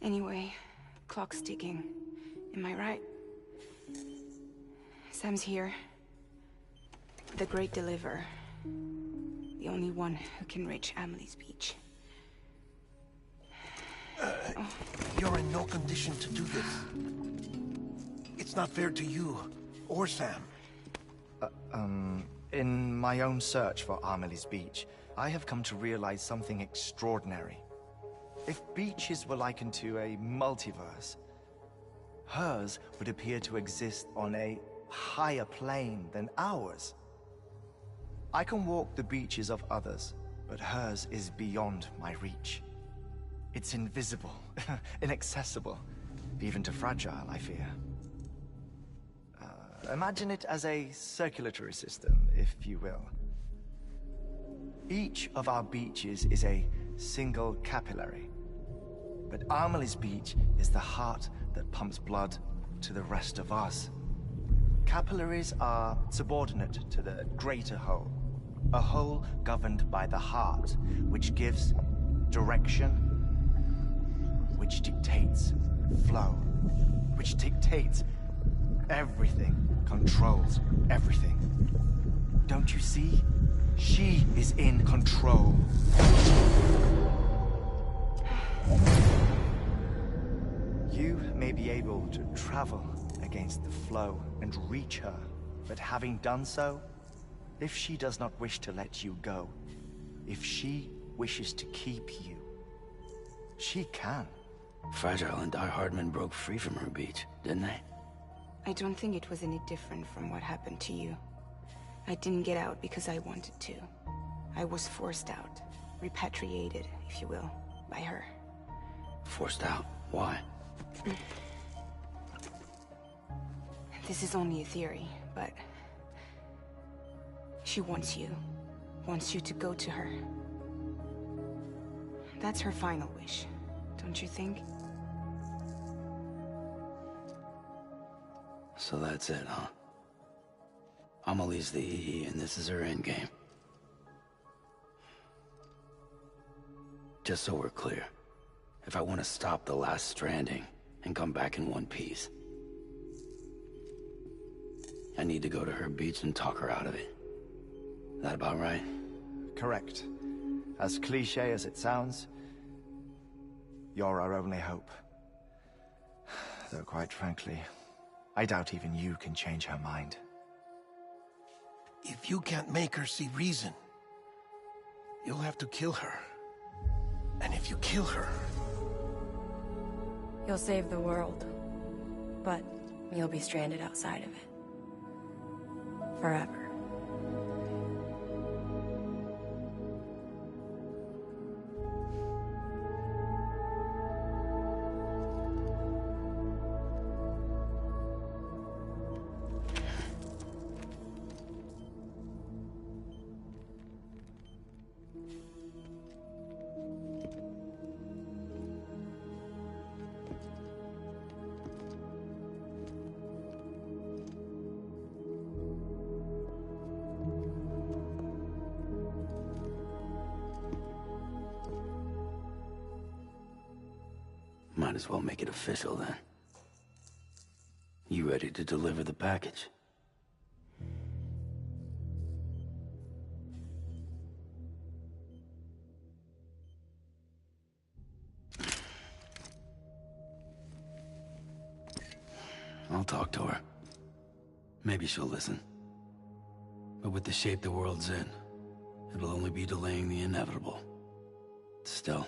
Anyway, clock's ticking. Am I right? Sam's here. The Great Deliverer. The only one who can reach Amelie's Beach. You're in no condition to do this. It's not fair to you, or Sam. In my own search for Amelie's Beach, I have come to realize something extraordinary. If beaches were likened to a multiverse, hers would appear to exist on a higher plane than ours. I can walk the beaches of others, but hers is beyond my reach. It's invisible, inaccessible, even to Fragile, I fear. Imagine it as a circulatory system, if you will. Each of our beaches is a single capillary. But Amelie's Beach is the heart that pumps blood to the rest of us. Capillaries are subordinate to the greater whole. A whole governed by the heart, which gives direction, which dictates flow, which dictates everything, controls everything. Don't you see? She is in control. You may be able to travel against the flow and reach her, but having done so, if she does not wish to let you go, if she wishes to keep you, she can. Fragile and Die Hardman broke free from her beach, didn't they? I don't think it was any different from what happened to you. I didn't get out because I wanted to. I was forced out. Repatriated, if you will, by her. Forced out? Why? This is only a theory, but... she wants you. Wants you to go to her. That's her final wish, don't you think? So that's it, huh? Amelie's the EE, and this is her endgame. Just so we're clear, if I want to stop the last stranding and come back in one piece, I need to go to her beach and talk her out of it. That about right? Correct. As cliché as it sounds, you're our only hope. Though quite frankly, I doubt even you can change her mind. If you can't make her see reason, you'll have to kill her. And if you kill her... You'll save the world, but you'll be stranded outside of it. Forever. Might as well make it official then. You ready to deliver the package? I'll talk to her. Maybe she'll listen. But with the shape the world's in, it'll only be delaying the inevitable. Still,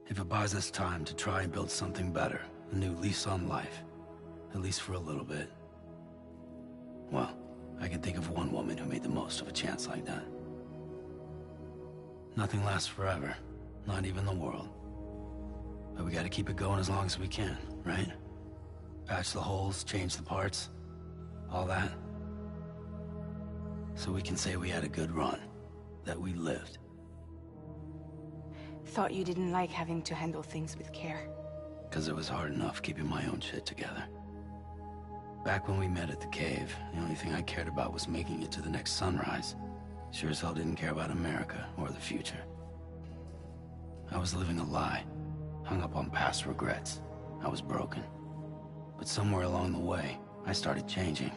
if it buys us time to try and build something better, a new lease on life, at least for a little bit, well, I can think of one woman who made the most of a chance like that. Nothing lasts forever, not even the world. But we gotta keep it going as long as we can, right? Patch the holes, change the parts, all that. So we can say we had a good run, that we lived. Thought you didn't like having to handle things with care. 'Cause it was hard enough keeping my own shit together. Back when we met at the cave, the only thing I cared about was making it to the next sunrise. Sure as hell didn't care about America or the future. I was living a lie, hung up on past regrets. I was broken. But somewhere along the way, I started changing.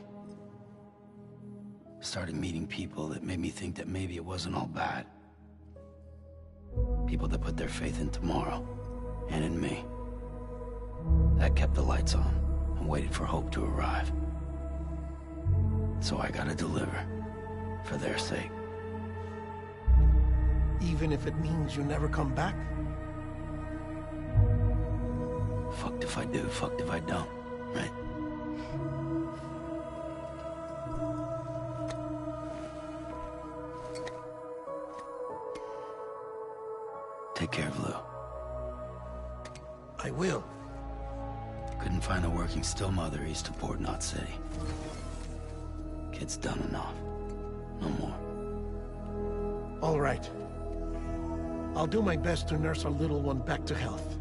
Started meeting people that made me think that maybe it wasn't all bad. People that put their faith in tomorrow, and in me. That kept the lights on, and waited for hope to arrive. So I gotta deliver, for their sake. Even if it means you never come back? Fucked if I do, fucked if I don't, right? Take care of Lou. I will. Couldn't find a working still mother east of Port Knot City. Kid's done enough. No more. All right. I'll do my best to nurse our little one back to health.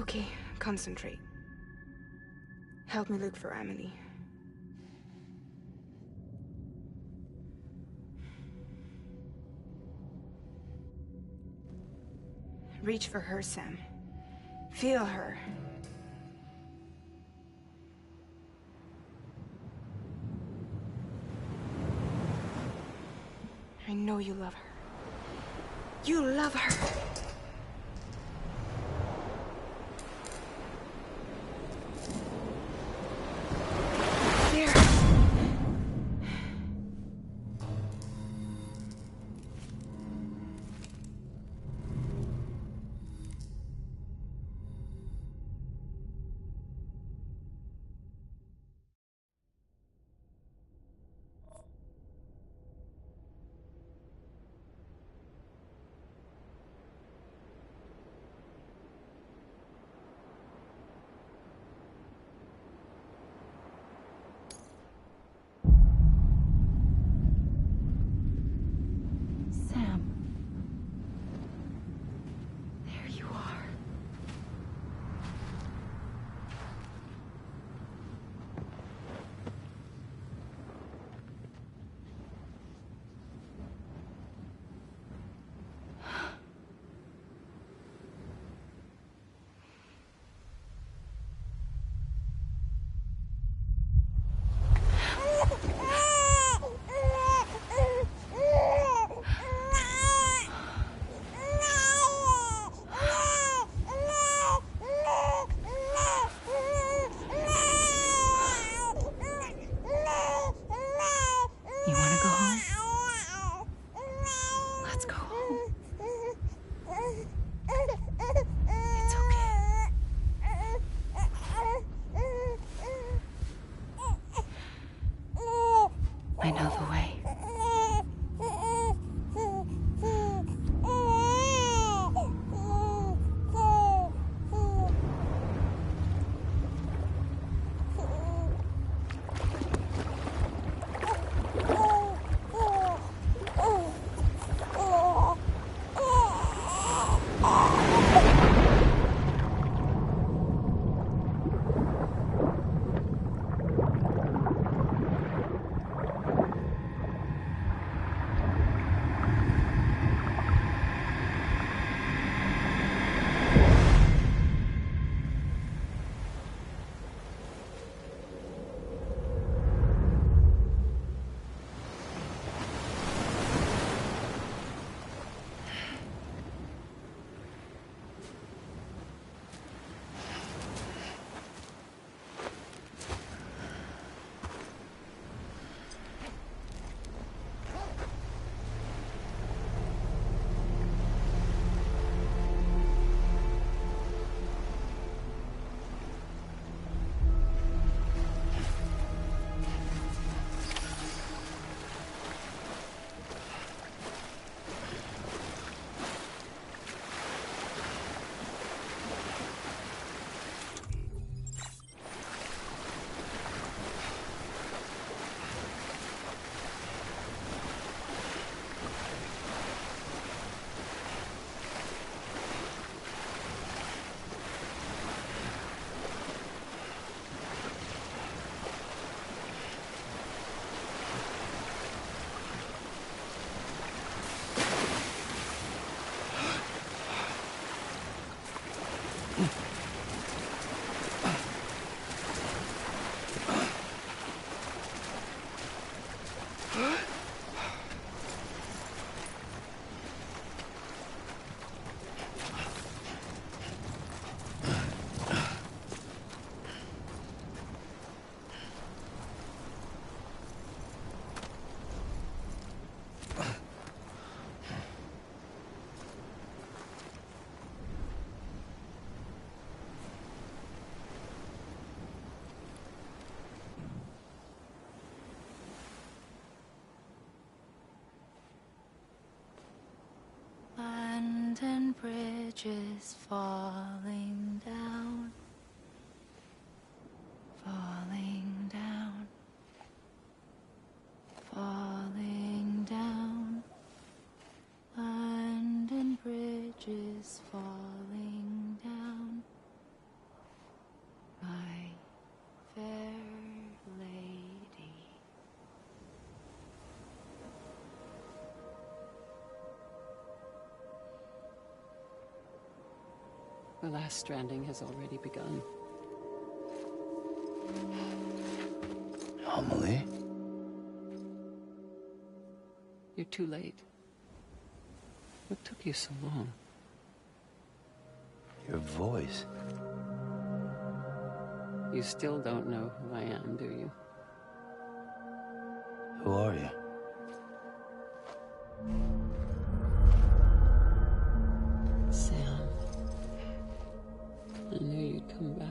Okay, concentrate. Help me look for Amelie. Reach for her, Sam. Feel her. I know you love her. You love her! I know the way. Abandoned bridges falling down. Falling down. Falling down. London bridges falling down. My fair lady. The last stranding has already begun. Amelie? You're too late. What took you so long? Your voice. You still don't know who I am, do you? Who are you? Sam. I knew you'd come back.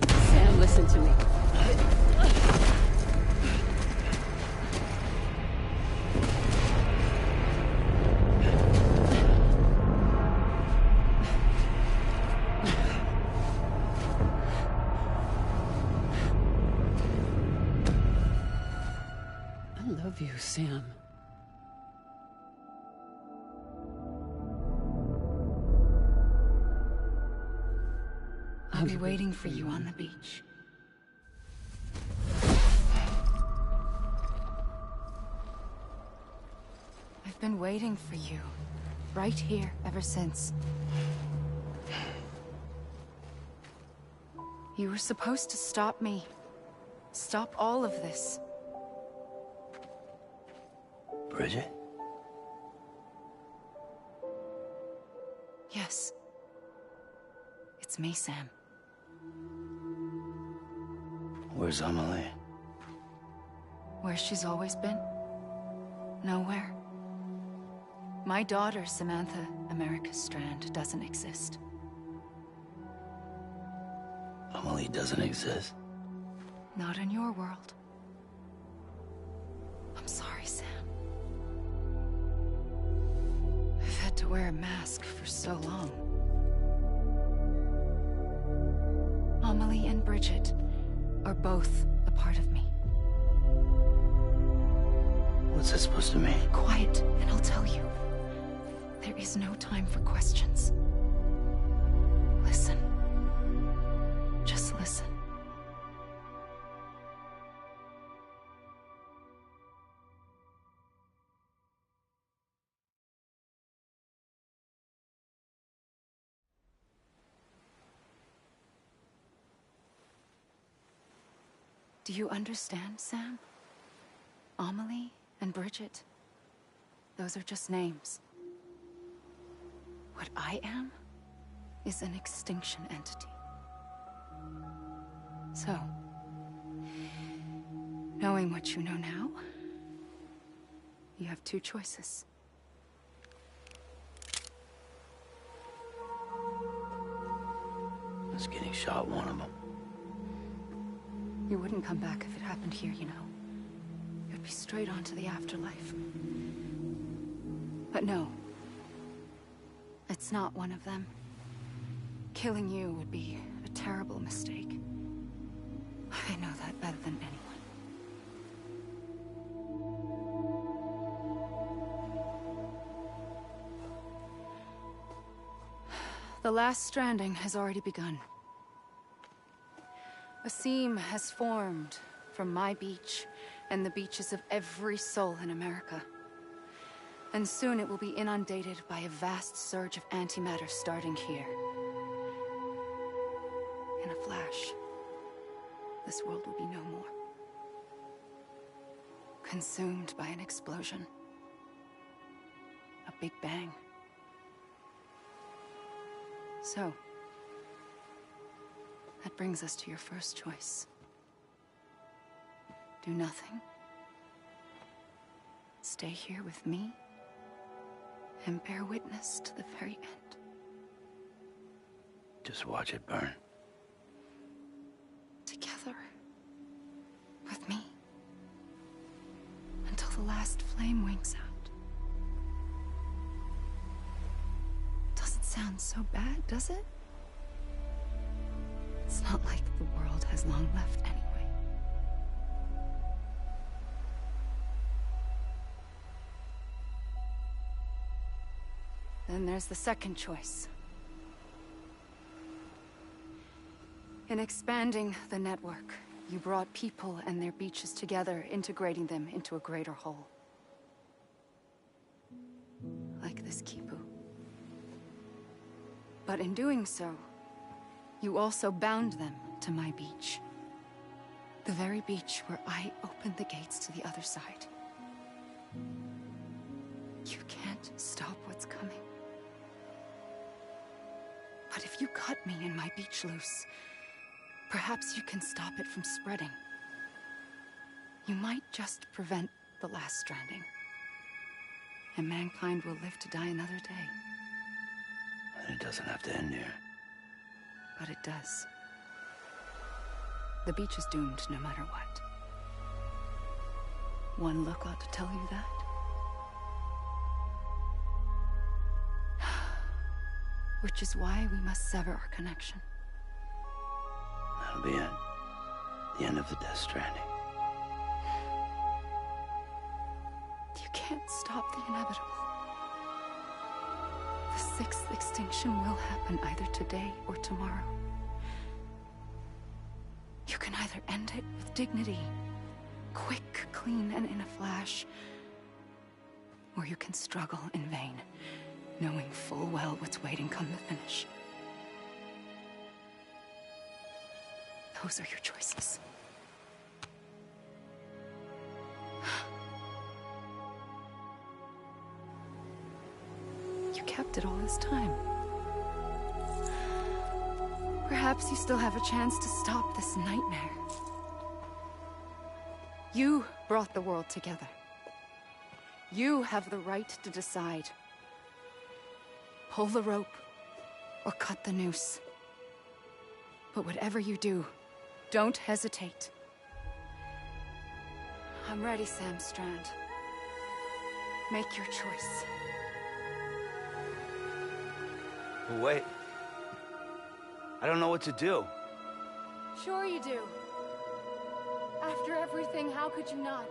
Sam, listen to me. I love you, Sam. I'll be waiting for you on the beach. I've been waiting for you, right here, ever since. You were supposed to stop me. Stop all of this. Bridget? Yes. It's me, Sam. Where's Amelie? Where she's always been. Nowhere. My daughter, Samantha America Strand, doesn't exist. Amelie doesn't exist. Not in your world. I'm sorry, Sam. I've had to wear a mask for so long. Amelie and Bridget are both a part of me. What's that supposed to mean? Quiet, and I'll tell you. There is no time for questions. Listen. Just listen. Do you understand, Sam? Amelie and Bridget, those are just names. What I am is an extinction entity. So, knowing what you know now, you have two choices. Is getting shot one of them? You wouldn't come back if it happened here, you know. You'd be straight on to the afterlife. But no. It's not one of them. Killing you would be a terrible mistake. I know that better than anyone. The last stranding has already begun. A seam has formed from my beach and the beaches of every soul in America. And soon it will be inundated by a vast surge of antimatter starting here. In a flash, this world will be no more. Consumed by an explosion. A big bang. So, that brings us to your first choice. Do nothing. Stay here with me, and bear witness to the very end. Just watch it burn. Together. With me. Until the last flame winks out. Doesn't sound so bad, does it? It's not like the world has long left anyway. Then there's the second choice. In expanding the network, you brought people and their beaches together, integrating them into a greater whole. Like this Kipu. But in doing so, you also bound them to my beach. The very beach where I opened the gates to the other side. You can't stop what's coming. But if you cut me and my beach loose, perhaps you can stop it from spreading. You might just prevent the last stranding. And mankind will live to die another day. And it doesn't have to end here. But it does. The beach is doomed no matter what. One look ought to tell you that. Which is why we must sever our connection. That'll be it. The end of the Death Stranding. You can't stop the inevitable. The sixth extinction will happen either today or tomorrow. You can either end it with dignity, quick, clean, and in a flash, or you can struggle in vain, knowing full well what's waiting come the finish. Those are your choices. You kept it all this time. Perhaps you still have a chance to stop this nightmare. You brought the world together. You have the right to decide. Pull the rope, or cut the noose. But whatever you do, don't hesitate. I'm ready, Sam Strand. Make your choice. Wait. I don't know what to do. Sure you do. After everything, how could you not?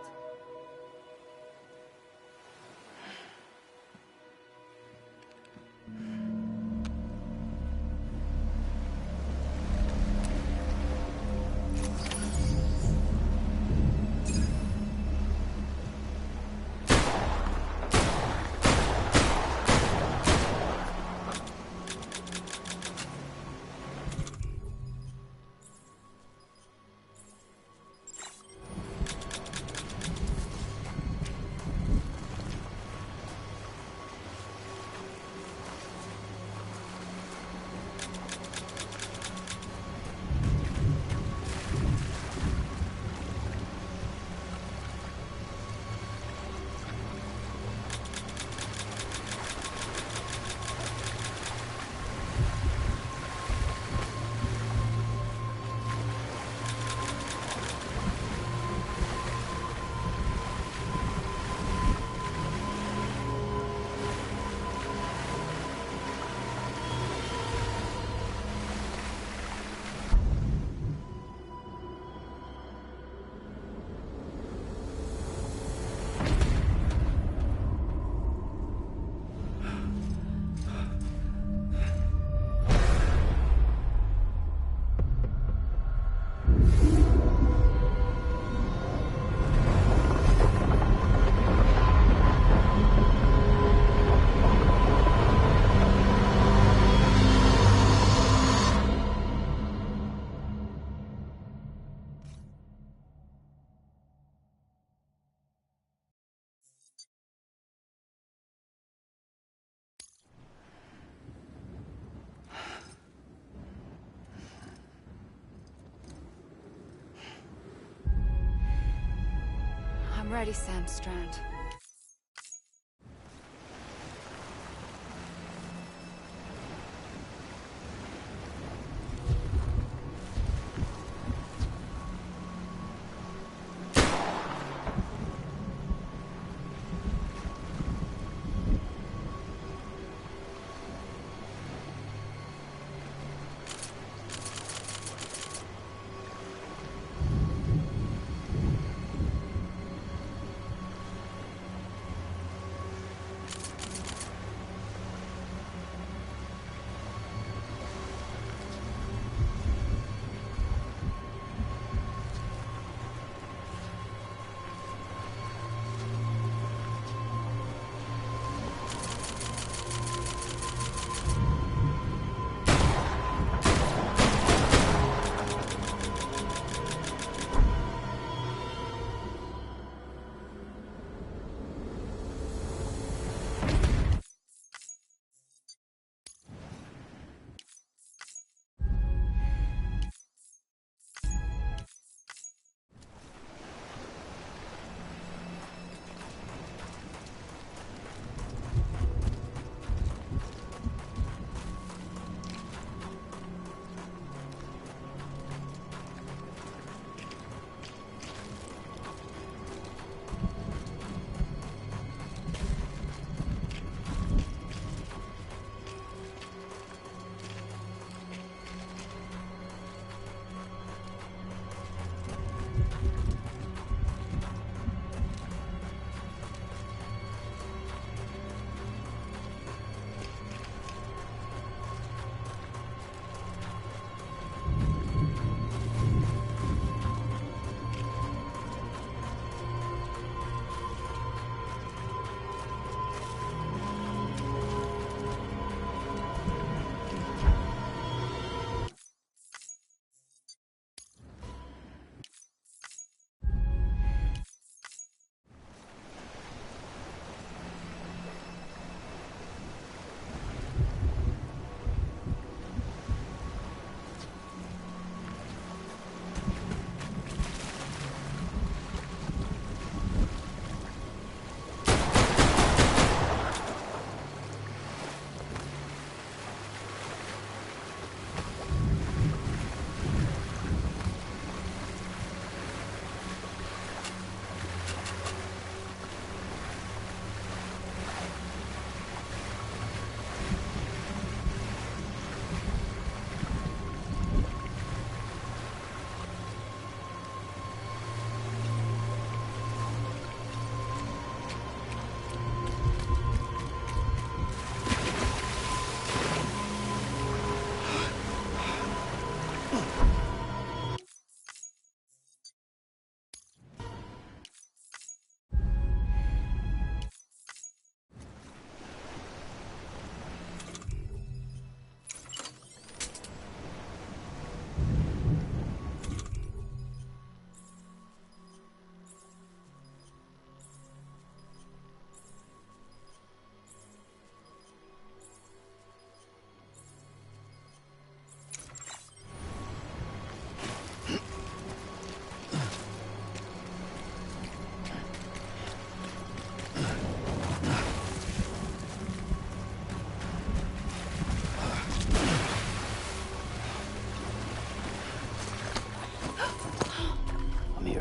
I'm ready, Sam Strand.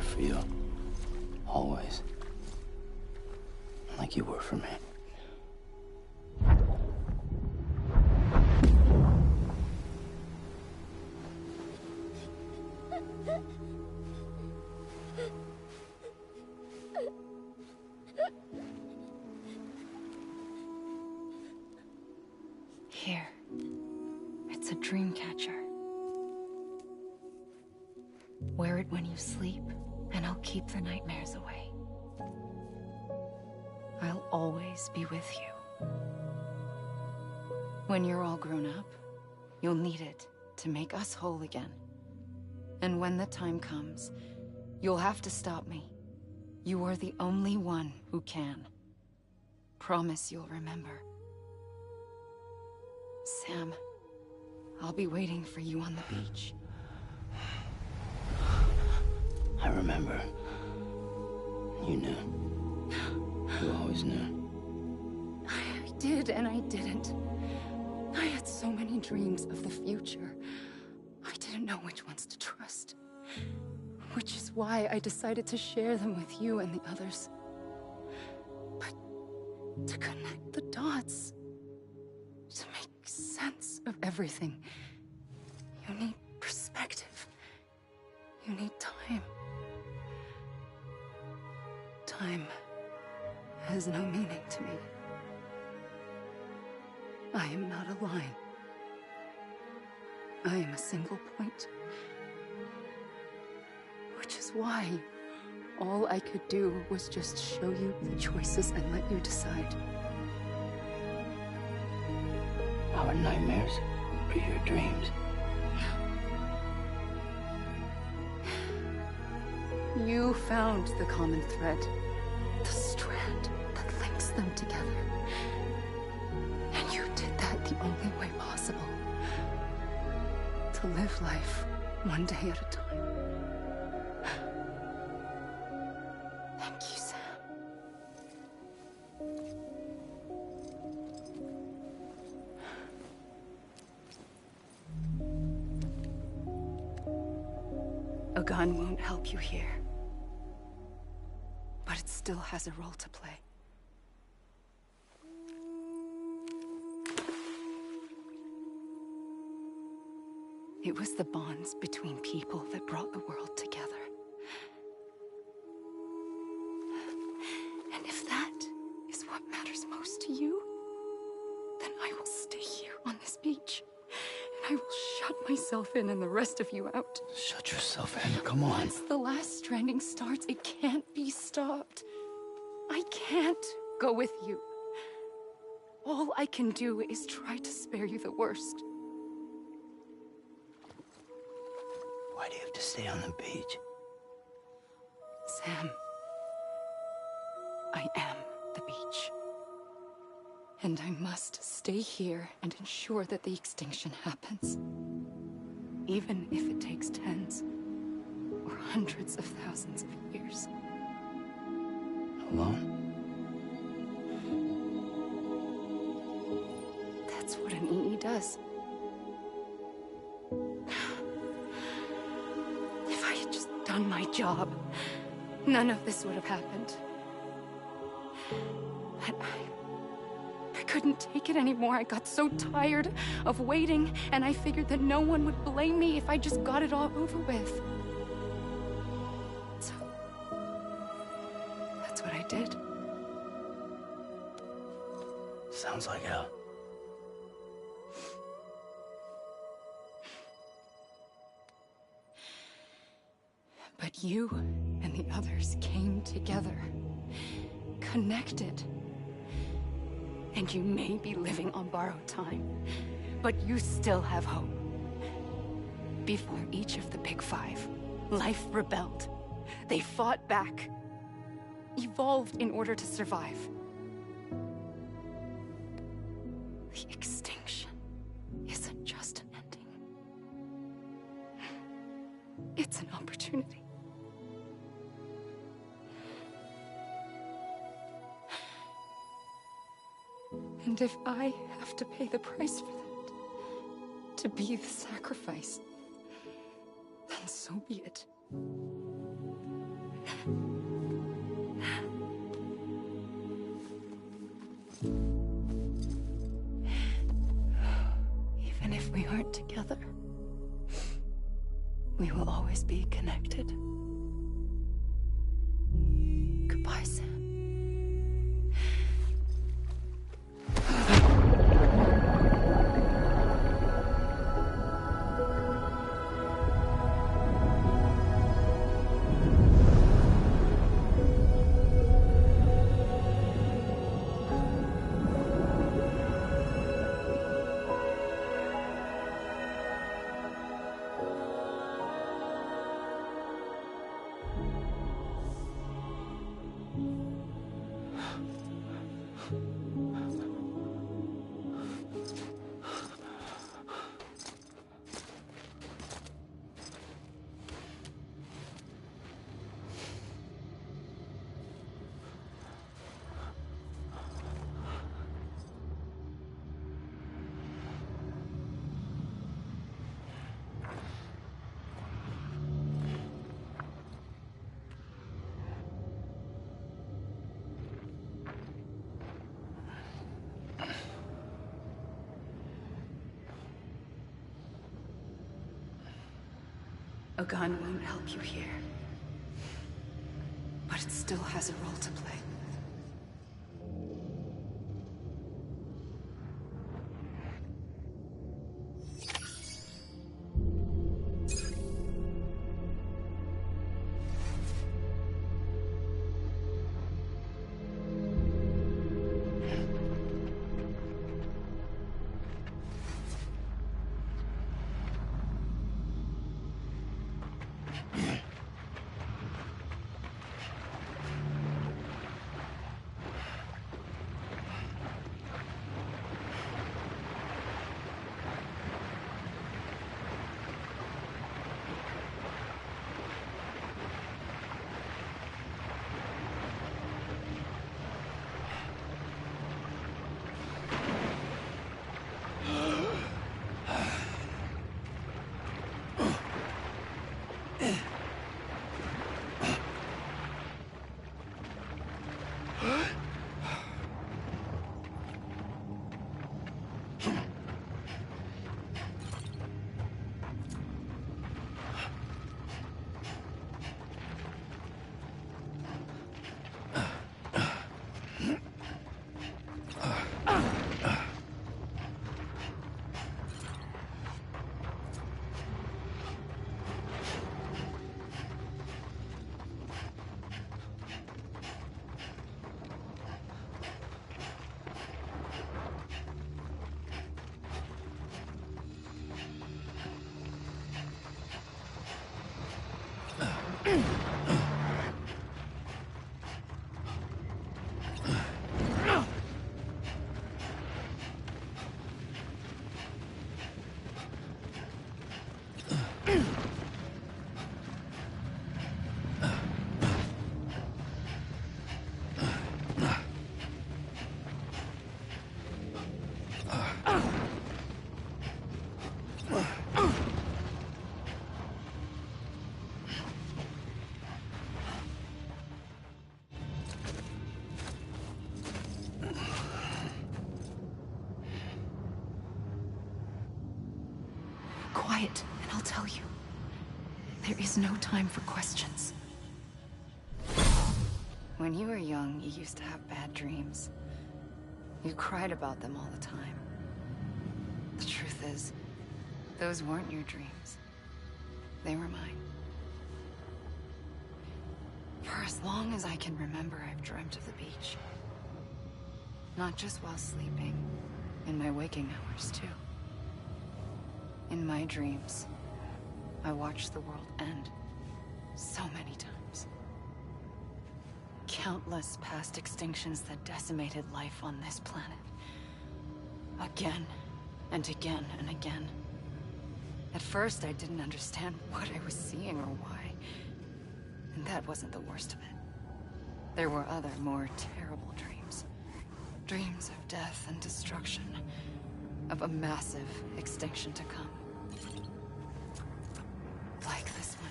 For you. Always. Like you were for me. Here. It's a dream catcher. Wear it when you sleep, and I'll keep the nightmares away. I'll always be with you. When you're all grown up, you'll need it to make us whole again. And when the time comes, you'll have to stop me. You are the only one who can. Promise you'll remember. Sam, I'll be waiting for you on the beach. I remember. You knew. You always knew. I did and I didn't. I had so many dreams of the future. I didn't know which ones to trust. Which is why I decided to share them with you and the others. But to connect the dots, to make sense of everything, you need perspective. You need time. Time has no meaning to me. I am not a line. I am a single point. Which is why all I could do was just show you the choices and let you decide. Our nightmares are your dreams. You found the common thread, the strand that links them together. And you did that the only way possible. To live life one day at a time. Thank you, Sam. A gun won't help you here. But it still has a role to play. It was the bonds between people that brought the world together. And if that is what matters most to you, then I will stay here on this beach. And I will shut myself in and the rest of you out. Shut yourself in, come on. Once the last stranding starts, it can't be stopped. I can't go with you. All I can do is try to spare you the worst. Why do you have to stay on the beach? Sam, I am the beach. And I must stay here and ensure that the extinction happens. Even if it takes tens or hundreds of thousands of years. Alone? That's what an EE does. If I had just done my job, none of this would have happened. But I couldn't take it anymore. I got so tired of waiting, and I figured that no one would blame me if I just got it all over with. So, that's what I did. Sounds like hell. But you and the others came together, connected. And you may be living on borrowed time, but you still have hope. Before each of the Big Five, life rebelled. They fought back, evolved in order to survive. The extinction isn't just an ending. It's an opportunity. And if I have to pay the price for that, to be the sacrifice, then so be it. Even if we aren't together, we will always be connected. Goodbye, Sam. A gun won't help you here. But it still has a role to play. Quiet, and I'll tell you. There is no time for questions. When you were young, you used to have bad dreams. You cried about them all the time. The truth is, those weren't your dreams. They were mine. For as long as I can remember, I've dreamt of the beach. Not just while sleeping, in my waking hours, too. In my dreams, I watched the world end so many times. Countless past extinctions that decimated life on this planet. Again, and again, and again. At first, I didn't understand what I was seeing or why. And that wasn't the worst of it. There were other, more terrible dreams. Dreams of death and destruction. Of a massive extinction to come. Like this one.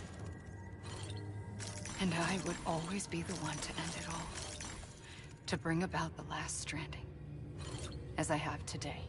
And I would always be the one to end it all. To bring about the last stranding. As I have today.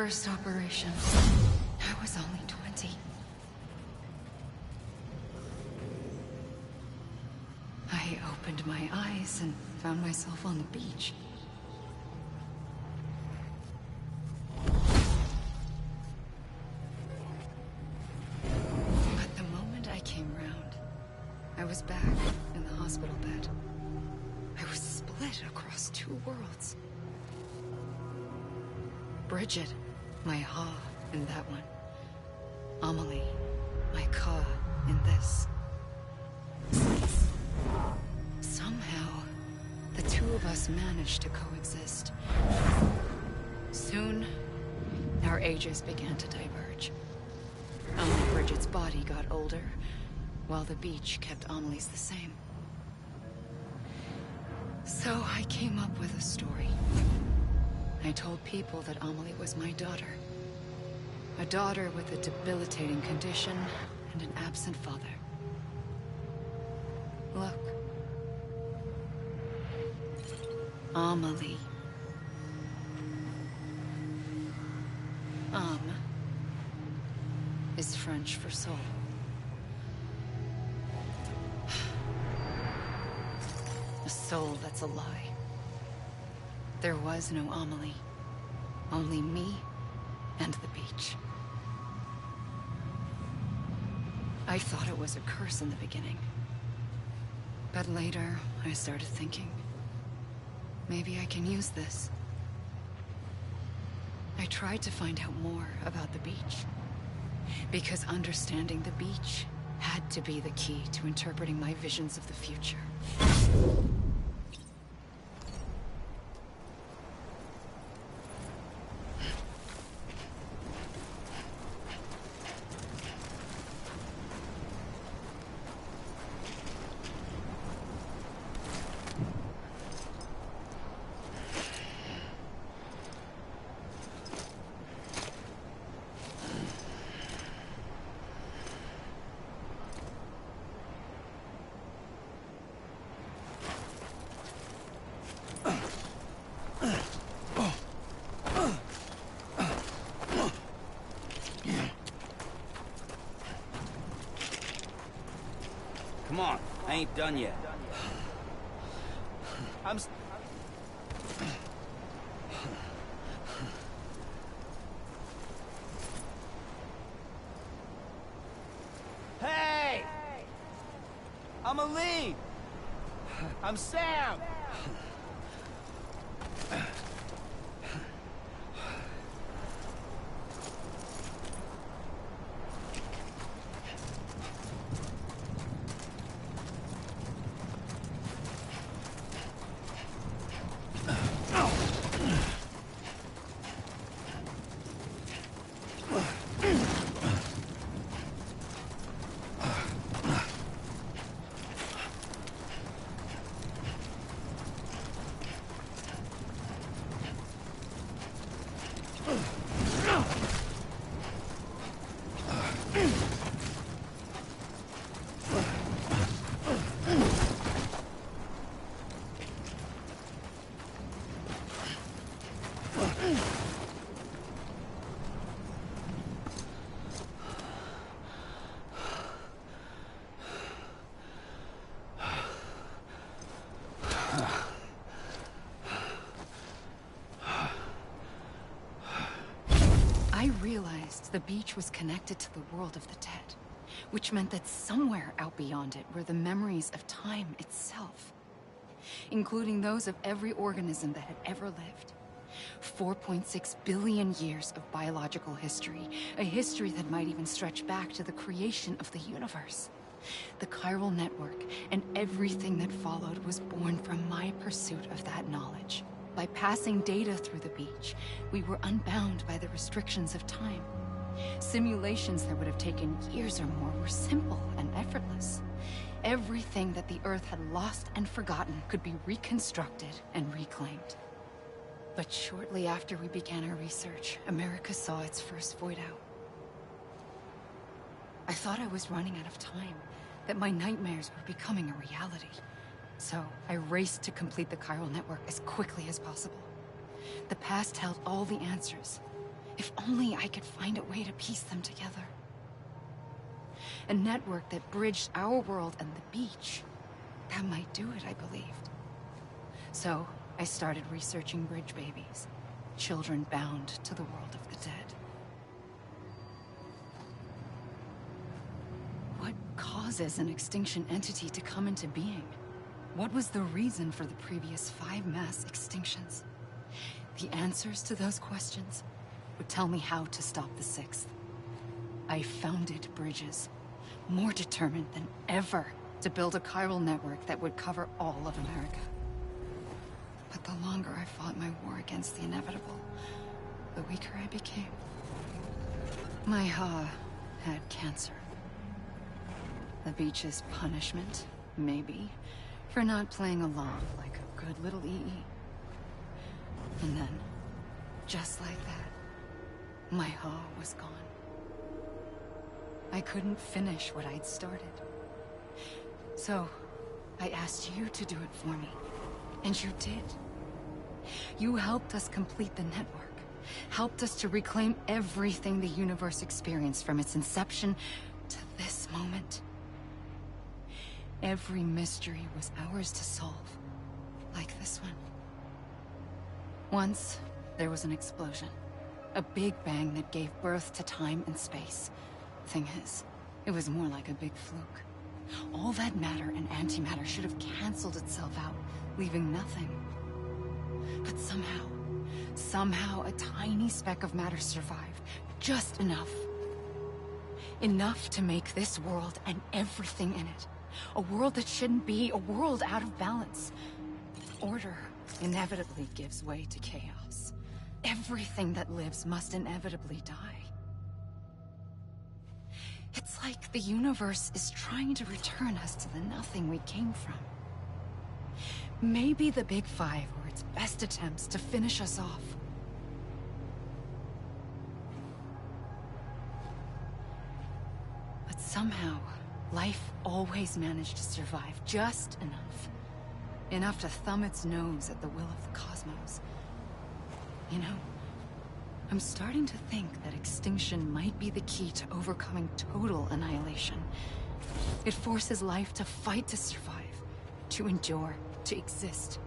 first operation, I was only 20. I opened my eyes and found myself on the beach. But the moment I came round, I was back in the hospital bed. I was split across two worlds. Bridget, my Ha in that one. Amelie, my Ka in this. Somehow, the two of us managed to coexist. Soon, our ages began to diverge. Only Bridget's body got older, while the beach kept Amelie's the same. So I came up with a story. I told people that Amelie was my daughter. A daughter with a debilitating condition and an absent father. Look. Amelie. Is French for soul. A soul that's a lie. There was no Amelie. Only me and the beach. I thought it was a curse in the beginning. But later, I started thinking, maybe I can use this. I tried to find out more about the beach. Because understanding the beach had to be the key to interpreting my visions of the future. Come on, I ain't done yet. Hey! I'm Ali! I'm Sam! I realized the beach was connected to the world of the dead, which meant that somewhere out beyond it were the memories of time itself, including those of every organism that had ever lived. 4.6 billion years of biological history, a history that might even stretch back to the creation of the universe. The chiral network and everything that followed was born from my pursuit of that knowledge. By passing data through the beach, we were unbound by the restrictions of time. Simulations that would have taken years or more were simple and effortless. Everything that the Earth had lost and forgotten could be reconstructed and reclaimed. But shortly after we began our research, America saw its first void out. I thought I was running out of time, that my nightmares were becoming a reality. So I raced to complete the chiral network as quickly as possible. The past held all the answers. If only I could find a way to piece them together. A network that bridged our world and the beach. That might do it, I believed. So, I started researching bridge babies. Children bound to the world of the dead. What causes an extinction entity to come into being? What was the reason for the previous 5 mass extinctions? The answers to those questions would tell me how to stop the 6th. I founded bridges, more determined than ever to build a chiral network that would cover all of America. But the longer I fought my war against the inevitable, the weaker I became. My Ha had cancer. The beach's punishment, maybe, for not playing along like a good little EE. And then, just like that, my Ha was gone. I couldn't finish what I'd started. So, I asked you to do it for me. And you did. You helped us complete the network. Helped us to reclaim everything the universe experienced from its inception to this moment. Every mystery was ours to solve. Like this one. Once, there was an explosion. A big bang that gave birth to time and space. Thing is, it was more like a big fluke. All that matter and antimatter should have canceled itself out, leaving nothing. But somehow a tiny speck of matter survived. Just enough. Enough to make this world and everything in it. A world that shouldn't be, a world out of balance. Order inevitably gives way to chaos. Everything that lives must inevitably die. It's like the universe is trying to return us to the nothing we came from. Maybe the Big Five were its best attempts to finish us off. But somehow, life always managed to survive just enough. Enough to thumb its nose at the will of the cosmos. You know, I'm starting to think that extinction might be the key to overcoming total annihilation. It forces life to fight to survive, to endure, to exist.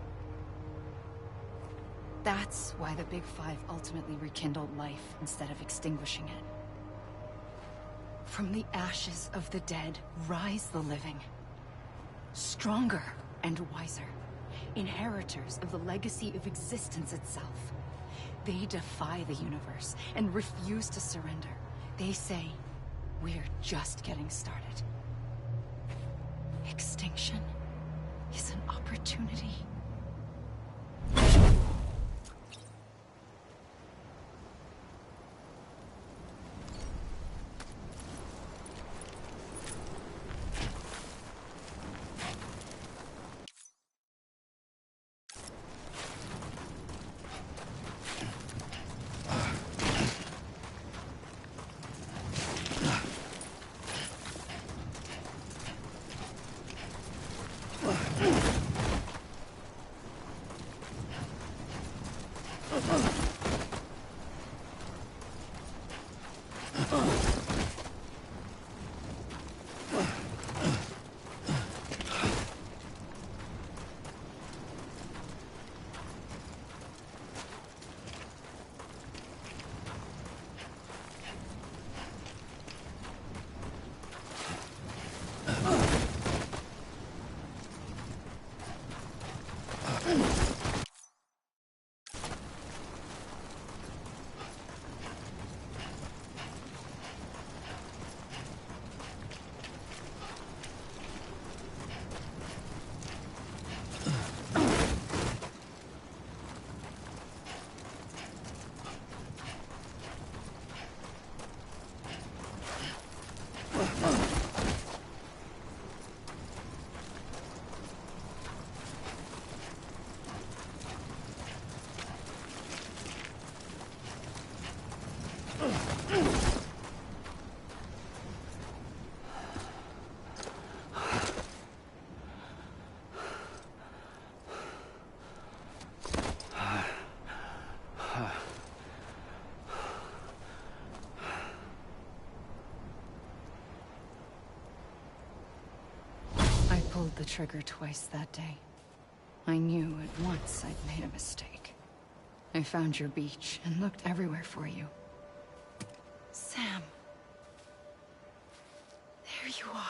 That's why the Big Five ultimately rekindled life instead of extinguishing it. From the ashes of the dead rise the living. Stronger and wiser. Inheritors of the legacy of existence itself. They defy the universe and refuse to surrender. They say, we're just getting started. Extinction is an opportunity. pulled the trigger twice that day. I knew at once I'd made a mistake. I found your beach and looked everywhere for you. Sam. There you are.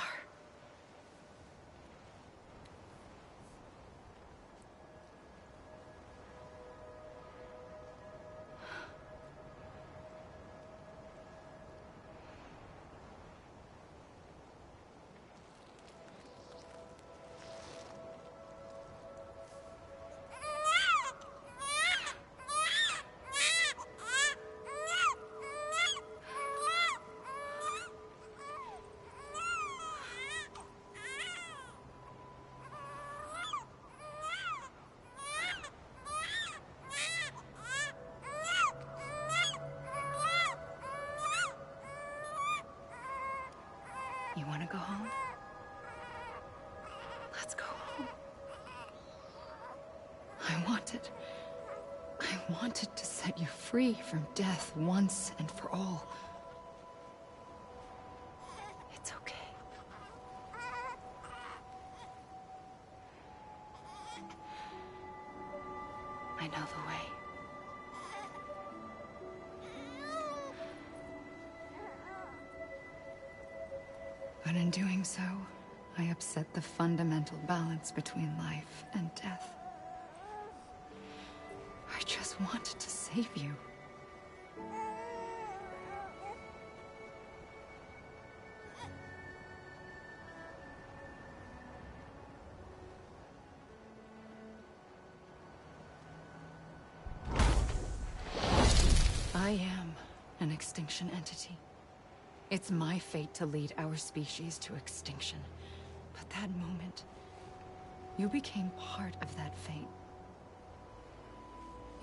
You want to go home? Let's go home. I wanted to set you free from death once and for all. It's okay. I know the way. But in doing so, I upset the fundamental balance between life and death. I just wanted to save you. I am an extinction entity. It's my fate to lead our species to extinction. But that moment, you became part of that fate.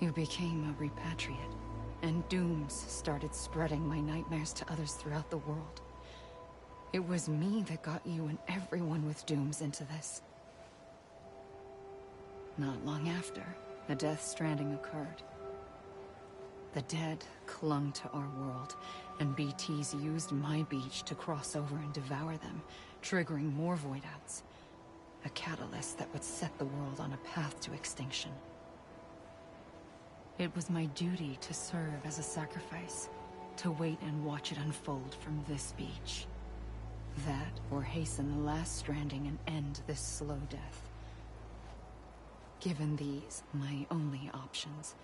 You became a repatriate, and dooms started spreading my nightmares to others throughout the world. It was me that got you and everyone with dooms into this. Not long after, the Death Stranding occurred. The dead clung to our world, and BTs used my beach to cross over and devour them, triggering more void outs. A catalyst that would set the world on a path to extinction. It was my duty to serve as a sacrifice, to wait and watch it unfold from this beach. That, or hasten the last stranding and end this slow death. Given these, my only options,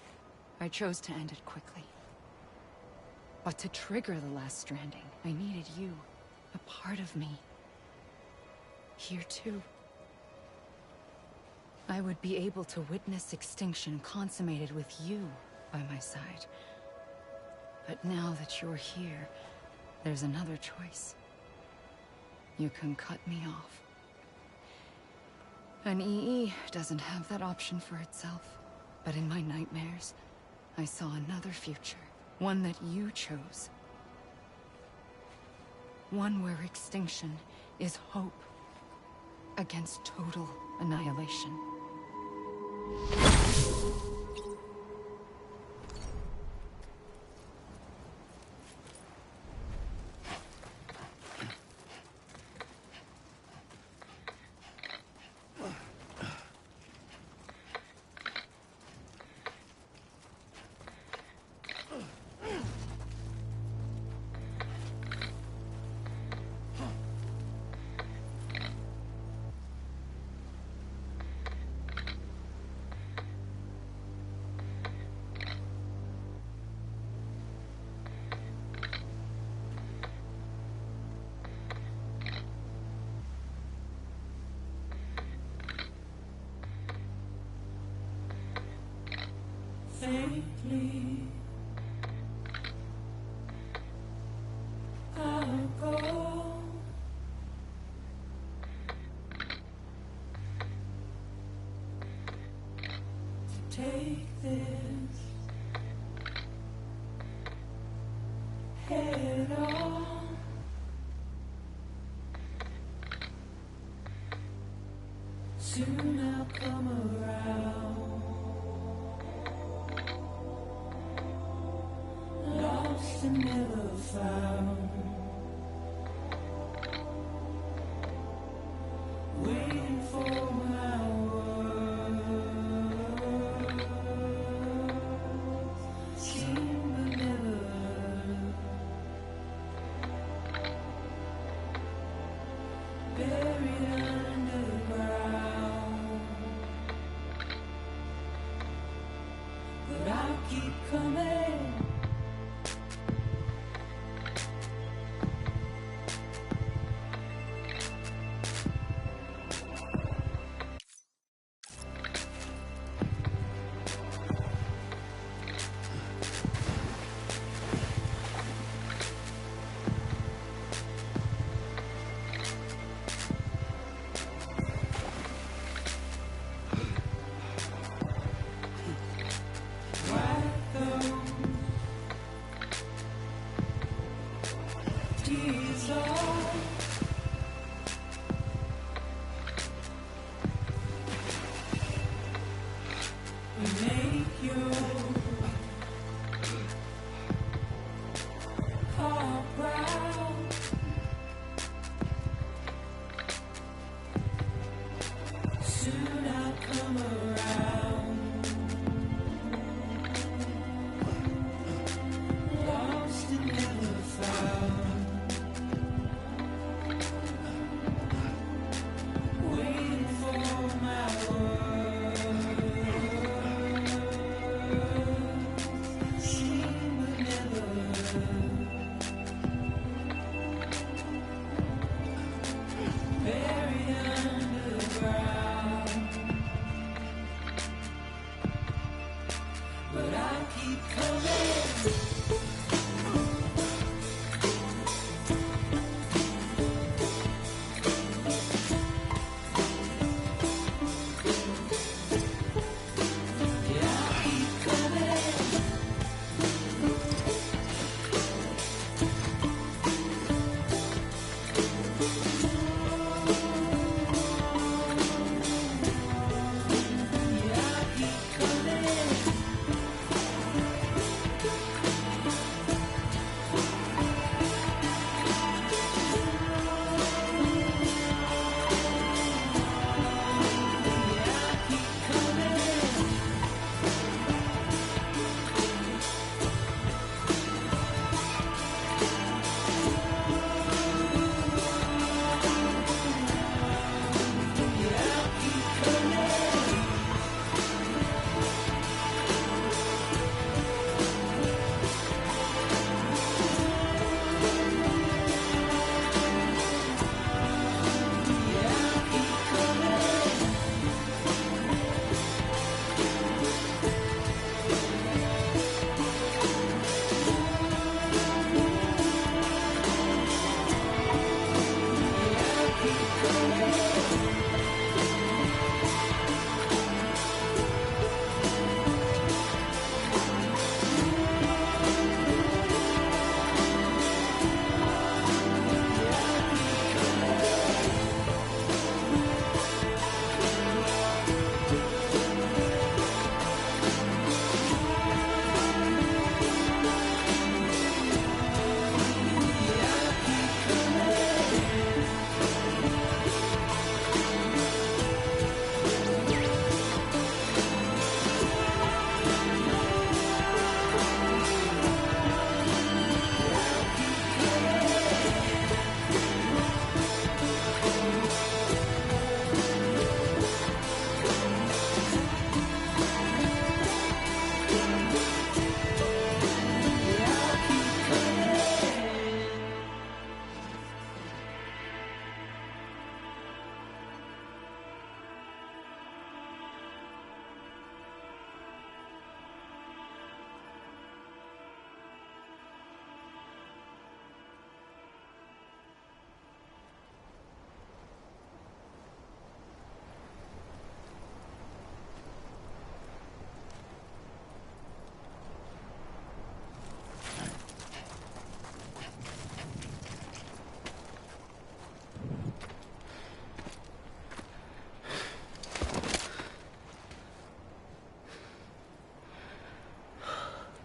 I chose to end it quickly. But to trigger the last stranding, I needed you, a part of me. Here too. I would be able to witness extinction consummated with you by my side. But now that you're here, there's another choice. You can cut me off. An EE doesn't have that option for itself. But in my nightmares, I saw another future. One that you chose. One where extinction is hope against total annihilation. Faintly, I'll go. To take this head on. Soon I'll come around. Lost and never found, waiting buried underground. But I'll keep coming.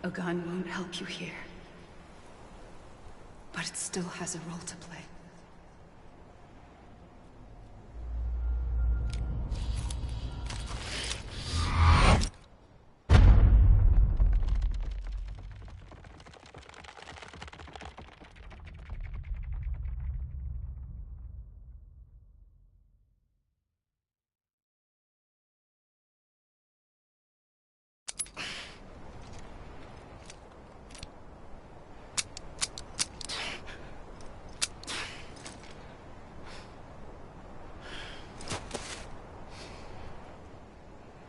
A gun won't help you here. But it still has a role to play.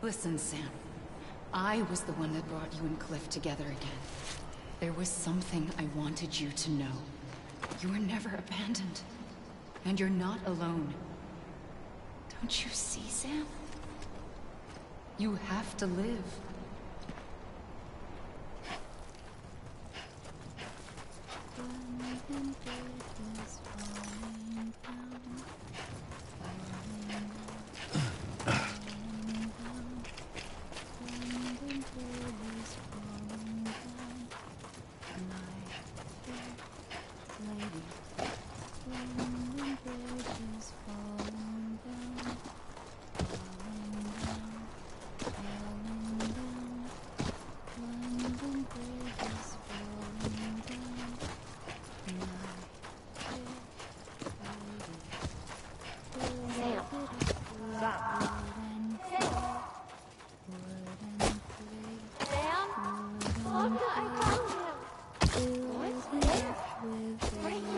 Listen, Sam. I was the one that brought you and Cliff together again. There was something I wanted you to know. You were never abandoned. And you're not alone. Don't you see, Sam? You have to live.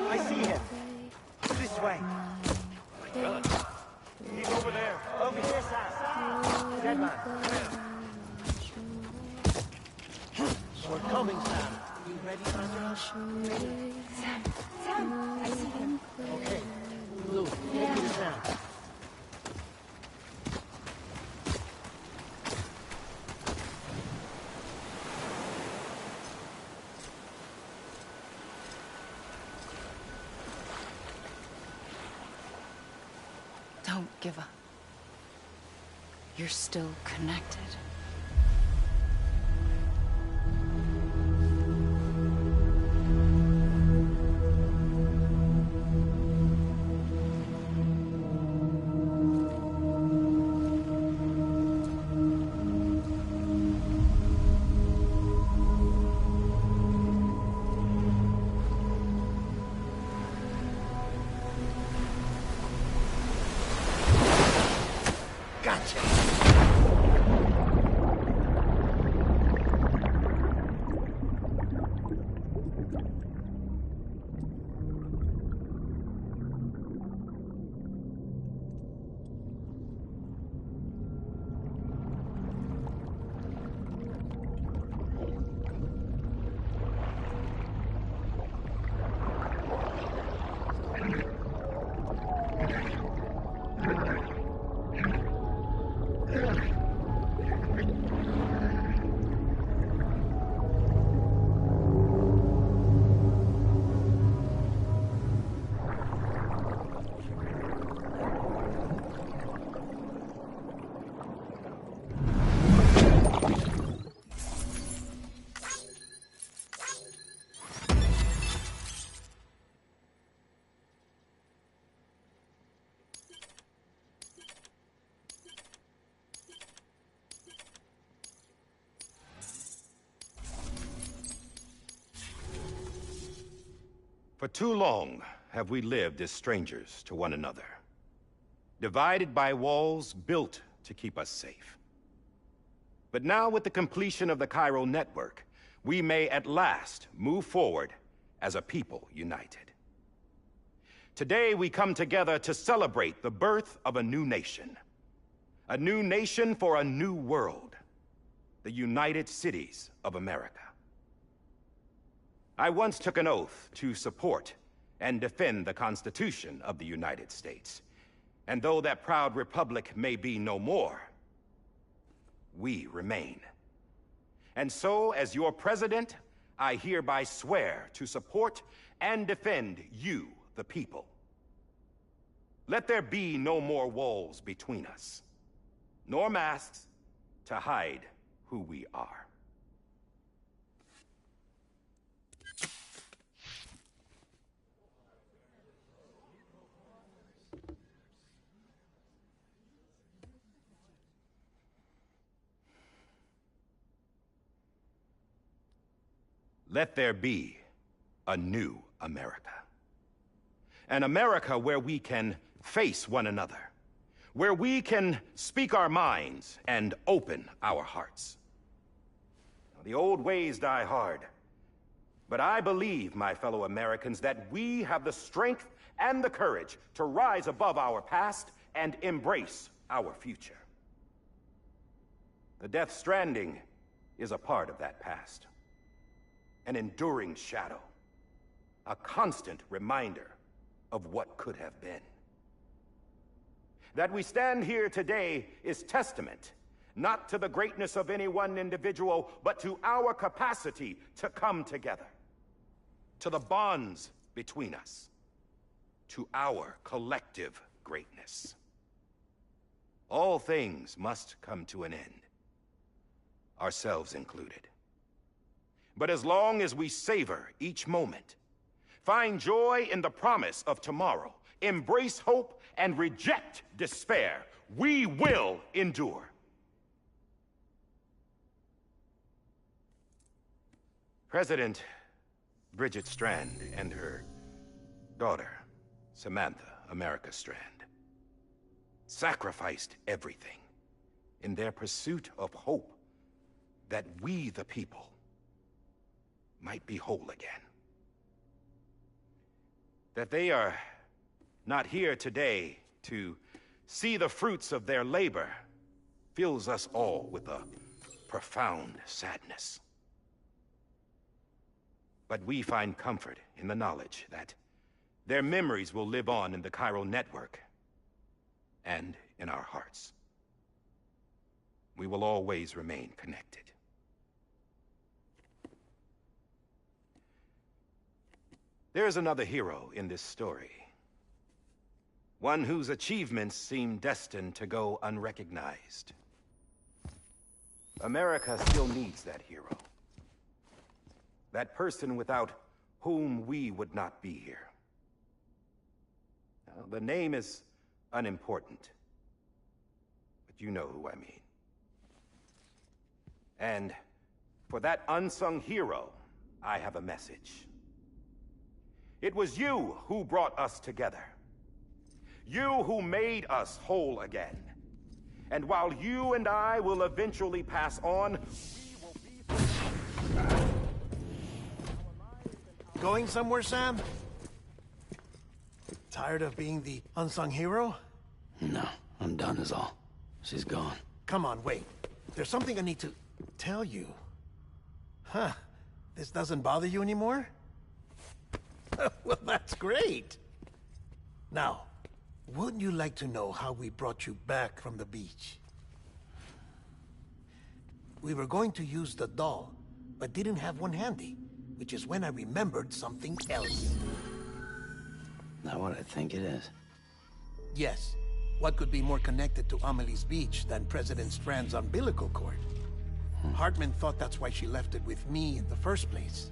I see him. This way. He's over there. Over here, Sam. Dead man. We're coming, Sam. You ready, Sandra? Sam, I see him. Okay. Blue, take me to Sam. Don't give up. You're still connected. For too long have we lived as strangers to one another, divided by walls built to keep us safe. But now, with the completion of the Cairo network, we may at last move forward as a people united. Today, we come together to celebrate the birth of a new nation for a new world, the United Cities of America. I once took an oath to support and defend the Constitution of the United States. And though that proud republic may be no more, we remain. And so, as your president, I hereby swear to support and defend you, the people. Let there be no more walls between us, nor masks to hide who we are. Let there be a new America. An America where we can face one another, where we can speak our minds and open our hearts. The old ways die hard, but I believe, my fellow Americans, that we have the strength and the courage to rise above our past and embrace our future. The Death Stranding is a part of that past. An enduring shadow. A constant reminder of what could have been. That we stand here today is testament, not to the greatness of any one individual, but to our capacity to come together. To the bonds between us. To our collective greatness. All things must come to an end. Ourselves included. But as long as we savor each moment, find joy in the promise of tomorrow, embrace hope, and reject despair, we will endure. President Bridget Strand and her daughter, Samantha America Strand, sacrificed everything in their pursuit of hope that we, the people, might be whole again. That they are not here today to see the fruits of their labor fills us all with a profound sadness. But we find comfort in the knowledge that their memories will live on in the Chiral Network and in our hearts. We will always remain connected. There's another hero in this story. One whose achievements seem destined to go unrecognized. America still needs that hero. That person without whom we would not be here. Now, the name is unimportant, but you know who I mean. And for that unsung hero, I have a message. It was you who brought us together. You who made us whole again. And while you and I will eventually pass on, we will be... Going somewhere, Sam? Tired of being the unsung hero? No, I'm done is all. She's gone. Come on, wait. There's something I need to tell you. Huh. This doesn't bother you anymore? Well, that's great. Now, wouldn't you like to know how we brought you back from the beach? We were going to use the doll, but didn't have one handy, which is when I remembered something else. Not what I think it is. Yes. What could be more connected to Amelie's beach than President Strand's umbilical cord? Hartman thought that's why she left it with me in the first place.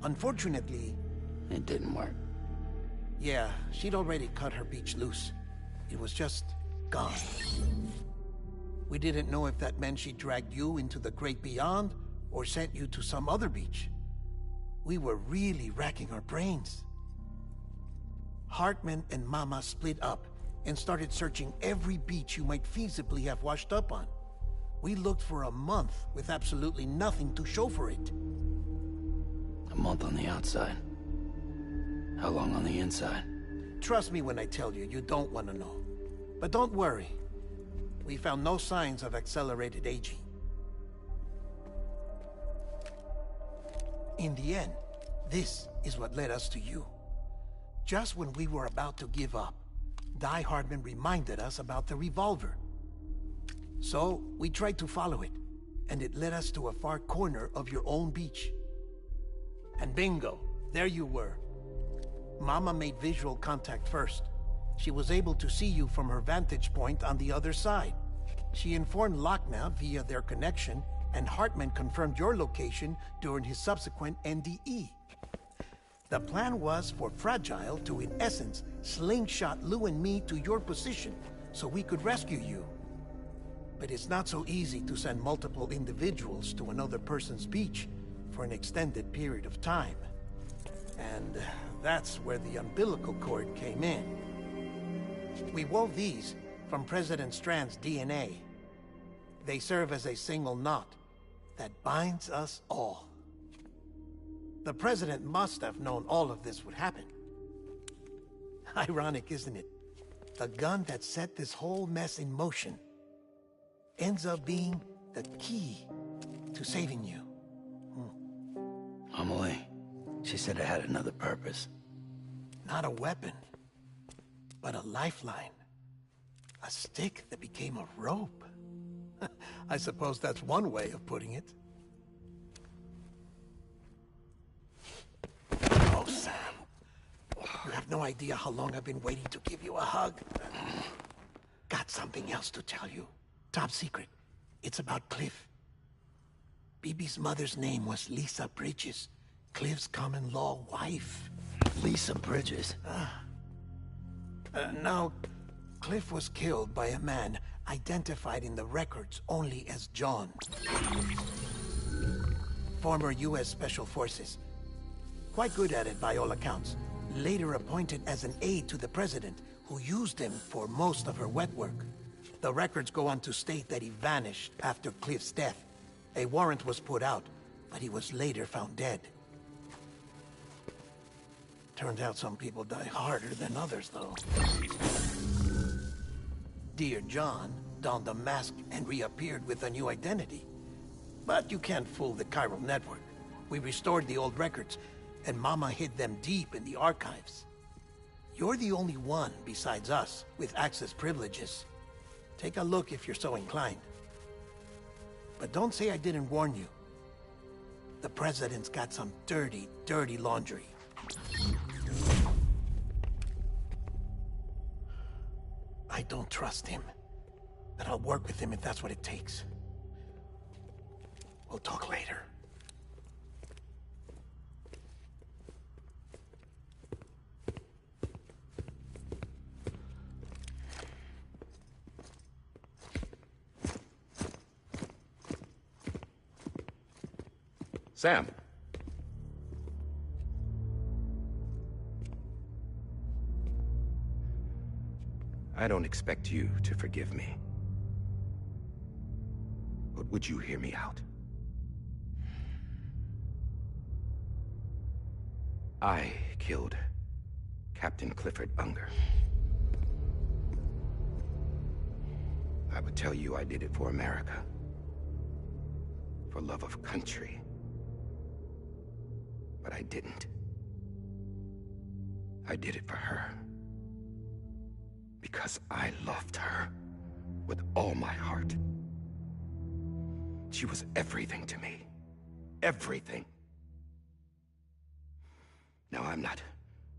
Unfortunately... It didn't work. Yeah, she'd already cut her beach loose. It was just gone. We didn't know if that meant she dragged you into the great beyond, or sent you to some other beach. We were really racking our brains. Hartman and Mama split up and started searching every beach you might feasibly have washed up on. We looked for a month with absolutely nothing to show for it. A month on the outside. How long on the inside? Trust me when I tell you, you don't want to know. But don't worry. We found no signs of accelerated aging. In the end, this is what led us to you. Just when we were about to give up, Die Hartman reminded us about the revolver. So, we tried to follow it, and it led us to a far corner of your own beach. And bingo, there you were. Mama made visual contact first. She was able to see you from her vantage point on the other side. She informed Lockne via their connection, and Hartman confirmed your location during his subsequent NDE. The plan was for Fragile to, in essence, slingshot Lou and me to your position so we could rescue you. But it's not so easy to send multiple individuals to another person's beach for an extended period of time. And that's where the umbilical cord came in. We wove these from President Strand's DNA. They serve as a single knot that binds us all. The President must have known all of this would happen. Ironic, isn't it? The gun that set this whole mess in motion ends up being the key to saving you. Amelie, she said it had another purpose. Not a weapon, but a lifeline. A stick that became a rope. I suppose that's one way of putting it. Oh, Sam. You have no idea how long I've been waiting to give you a hug. Got something else to tell you. Top secret. It's about Cliff. Bibi's mother's name was Lisa Bridges, Cliff's common-law wife. Lisa Bridges? Now, Cliff was killed by a man identified in the records only as John. Former U.S. Special Forces. Quite good at it by all accounts. Later appointed as an aide to the president, who used him for most of her wet work. The records go on to state that he vanished after Cliff's death. A warrant was put out, but he was later found dead. Turned out some people die harder than others, though. Dear John donned a mask and reappeared with a new identity. But you can't fool the chiral network. We restored the old records, and Mama hid them deep in the archives. You're the only one, besides us, with access privileges. Take a look if you're so inclined. But don't say I didn't warn you. The President's got some dirty, dirty laundry. I don't trust him, but I'll work with him if that's what it takes. We'll talk later. Sam. I don't expect you to forgive me. But would you hear me out? I killed Captain Clifford Unger. I would tell you I did it for America. For love of country. But I didn't. I did it for her. Because I loved her with all my heart. She was everything to me. Everything. Now, I'm not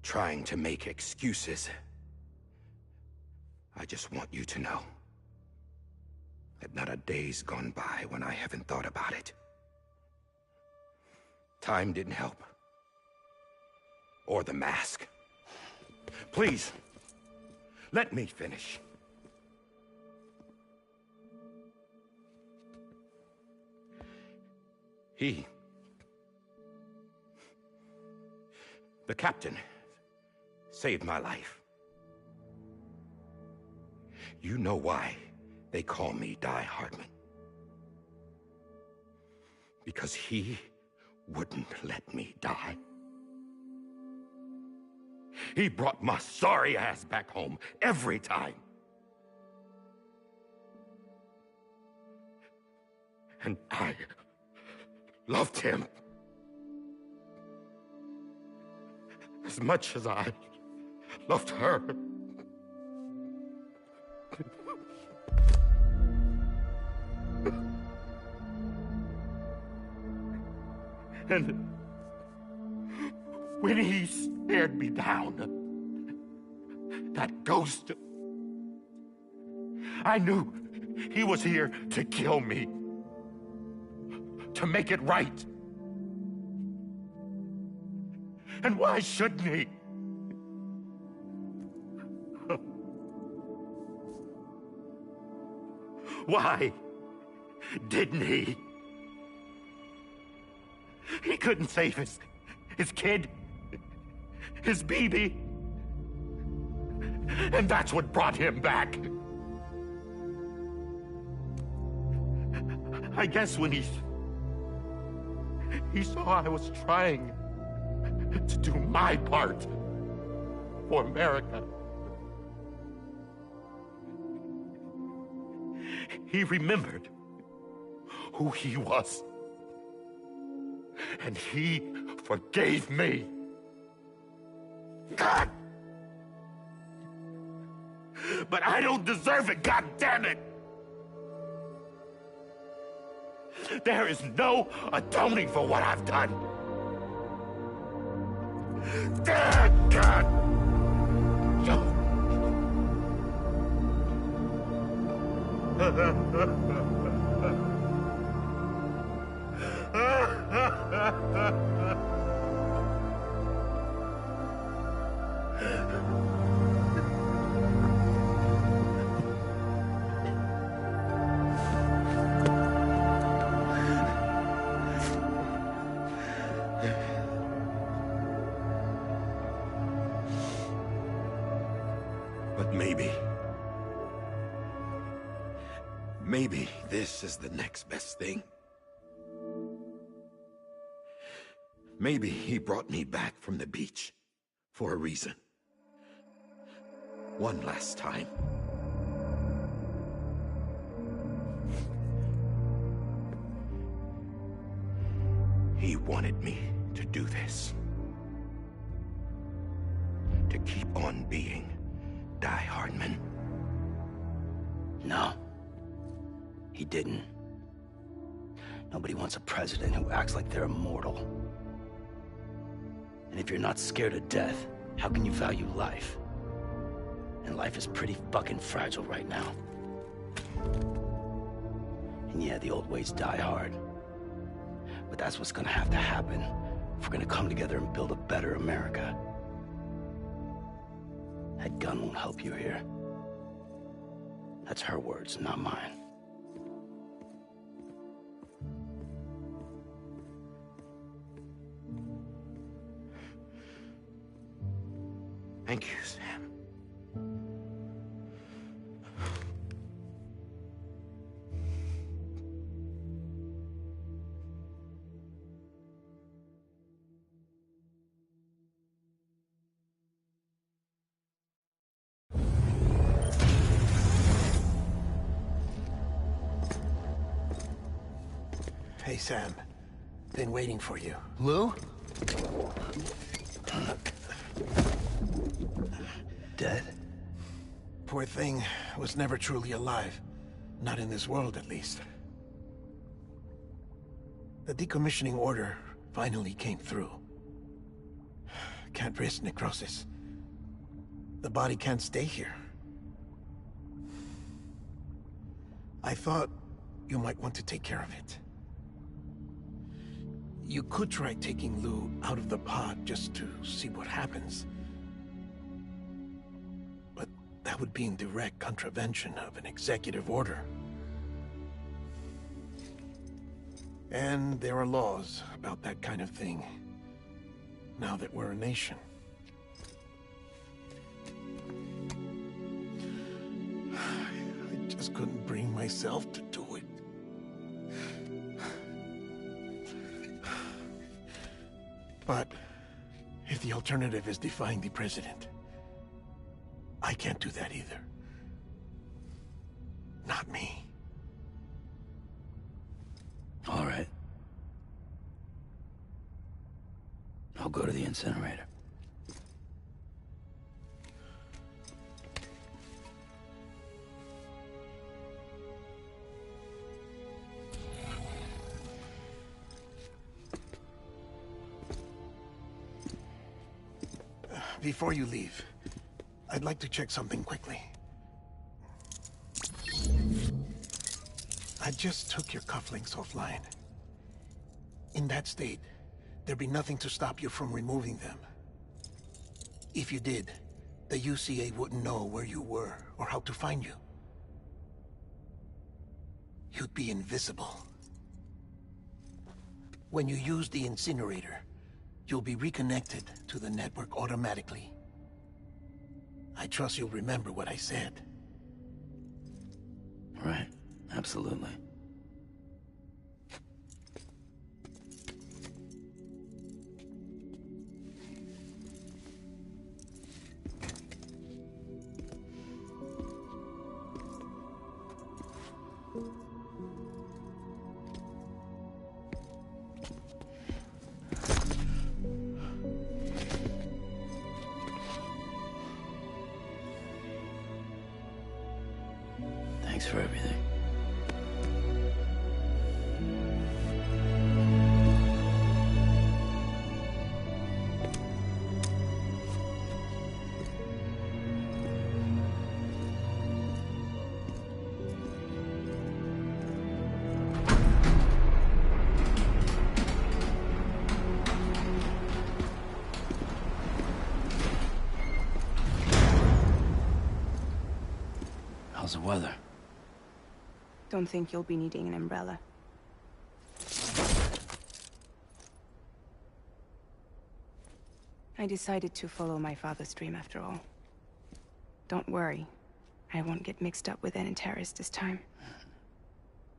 trying to make excuses. I just want you to know that not a day's gone by when I haven't thought about it. Time didn't help. Or the mask. Please, let me finish. The captain, saved my life. You know why they call me Die Hardman. Because he wouldn't let me die. He brought my sorry ass back home every time. And I loved him as much as I loved her. And when he stared me down, that ghost, I knew he was here to kill me, to make it right. And why shouldn't he? Why didn't he? He couldn't save his kid, his Bibi. And that's what brought him back. I guess when he saw I was trying to do my part for America, he remembered who he was. And he forgave me. God! But I don't deserve it, God damn it! There is no atoning for what I've done. God! But maybe this is the next best thing. Maybe he brought me back from the beach for a reason. One last time. He wanted me to do this. To keep on being Die Hardman. No. He didn't. Nobody wants a president who acts like they're immortal. And if you're not scared of death, how can you value life? And life is pretty fucking fragile right now. And yeah, the old ways die hard. But that's what's gonna have to happen if we're gonna come together and build a better America. That gun won't help you here. That's her words, not mine. Thank you, Sam. Hey, Sam. Been waiting for you. Lou? Dead? Poor thing was never truly alive. Not in this world, at least. The decommissioning order finally came through. Can't risk necrosis. The body can't stay here. I thought you might want to take care of it. You could try taking Lou out of the pod just to see what happens. But that would be in direct contravention of an executive order. And there are laws about that kind of thing, now that we're a nation. I just couldn't bring myself to do it. But if the alternative is defying the president, I can't do that either. Not me. All right. I'll go to the incinerator. Before you leave, I'd like to check something quickly. I just took your cufflinks offline. In that state, there'd be nothing to stop you from removing them. If you did, the UCA wouldn't know where you were or how to find you. You'd be invisible. When you use the incinerator, you'll be reconnected to the network automatically. I trust you'll remember what I said. Right, absolutely. Thanks for everything. How's the weather? Don't think you'll be needing an umbrella. I decided to follow my father's dream after all. Don't worry. I won't get mixed up with any terrorists this time.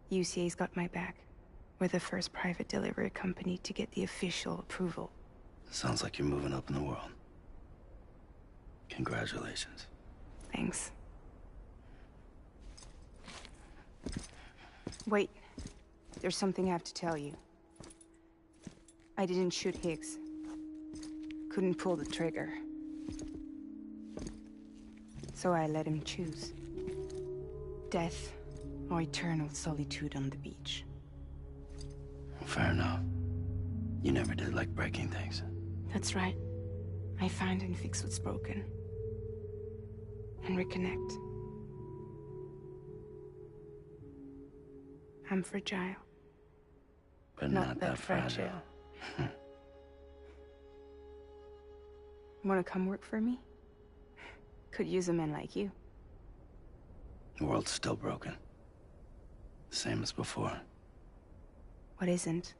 UCA's got my back. We're the first private delivery company to get the official approval. Sounds like you're moving up in the world. Congratulations. Thanks. Wait. There's something I have to tell you. I didn't shoot Higgs. Couldn't pull the trigger. So I let him choose. Death or eternal solitude on the beach. Fair enough. You never did like breaking things. That's right. I find and fix what's broken. And reconnect. I'm fragile. But not that fragile. Wanna come work for me? Could use a man like you. The world's still broken. Same as before. What isn't?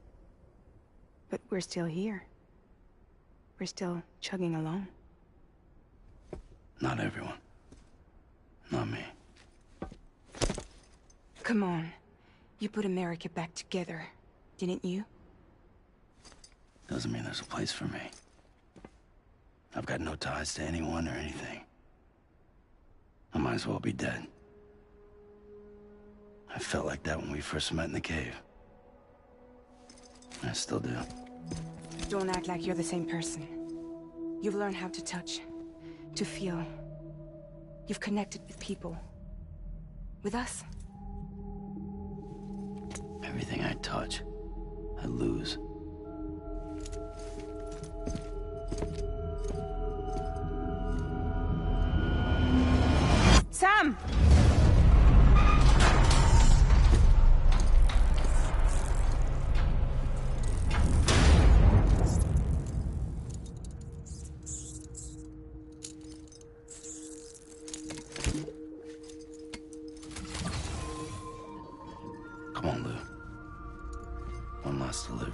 But we're still here. We're still chugging along. Not everyone. Not me. Come on. You put America back together, didn't you? Doesn't mean there's a place for me. I've got no ties to anyone or anything. I might as well be dead. I felt like that when we first met in the cave. I still do. Don't act like you're the same person. You've learned how to touch, to feel. You've connected with people. With us. Everything I touch, I lose. Sam! Come on, Lou. One last delivery.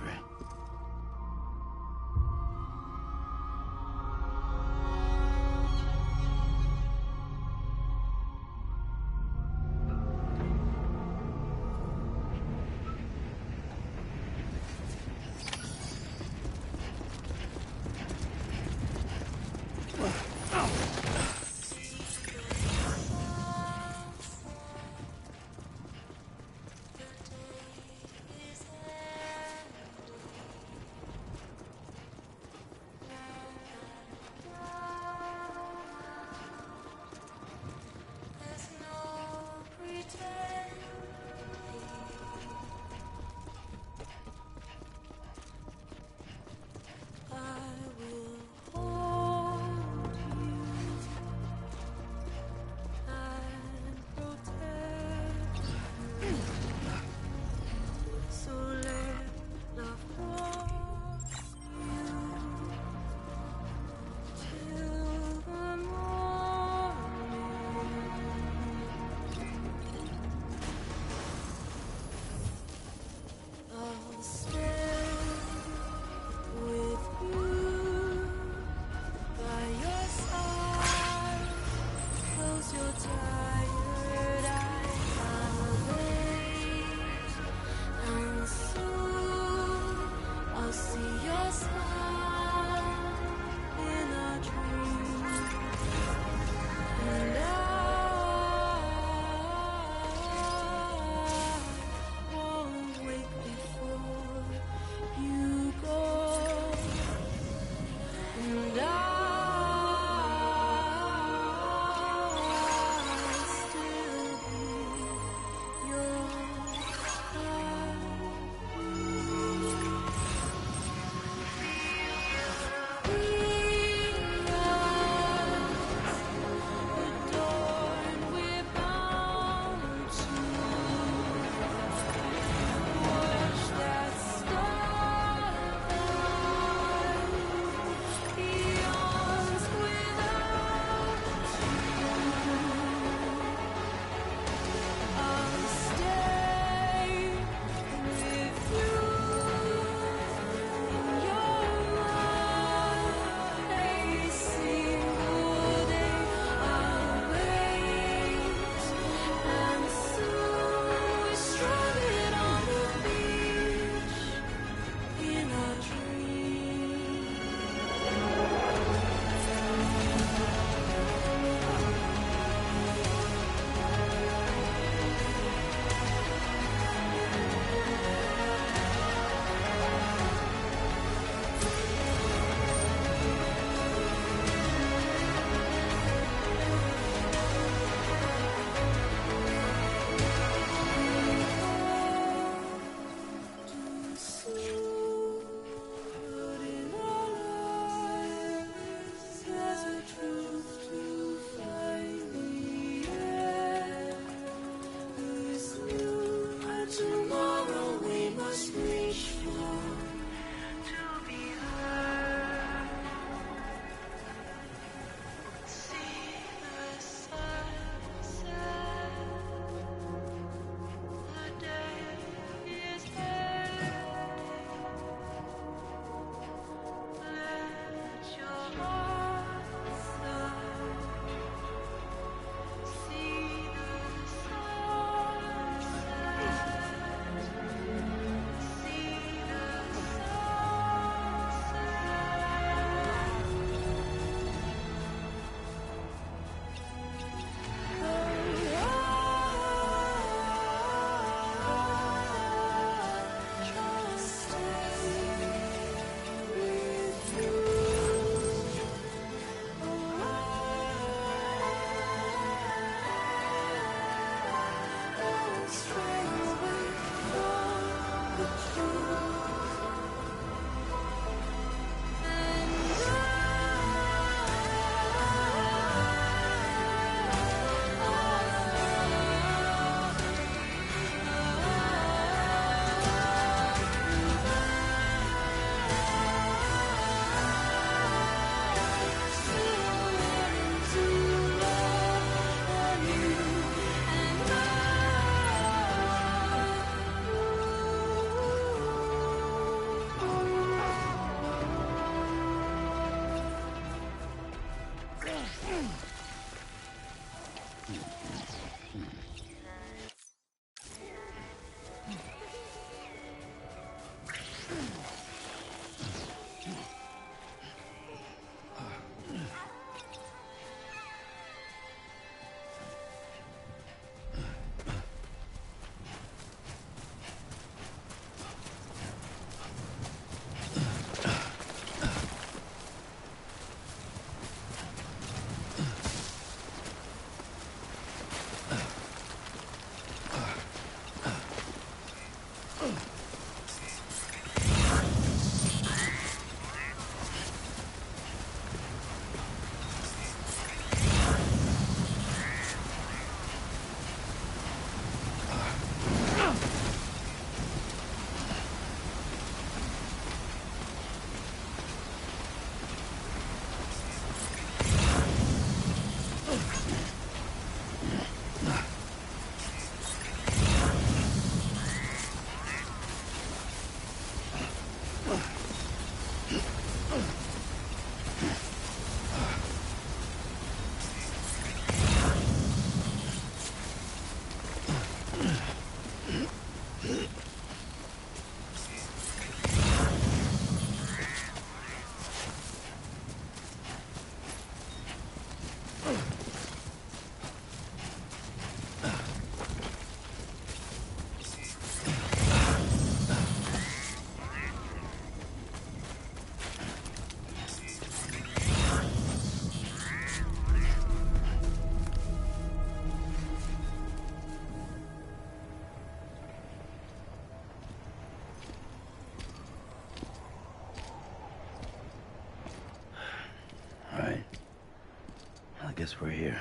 guess we're here.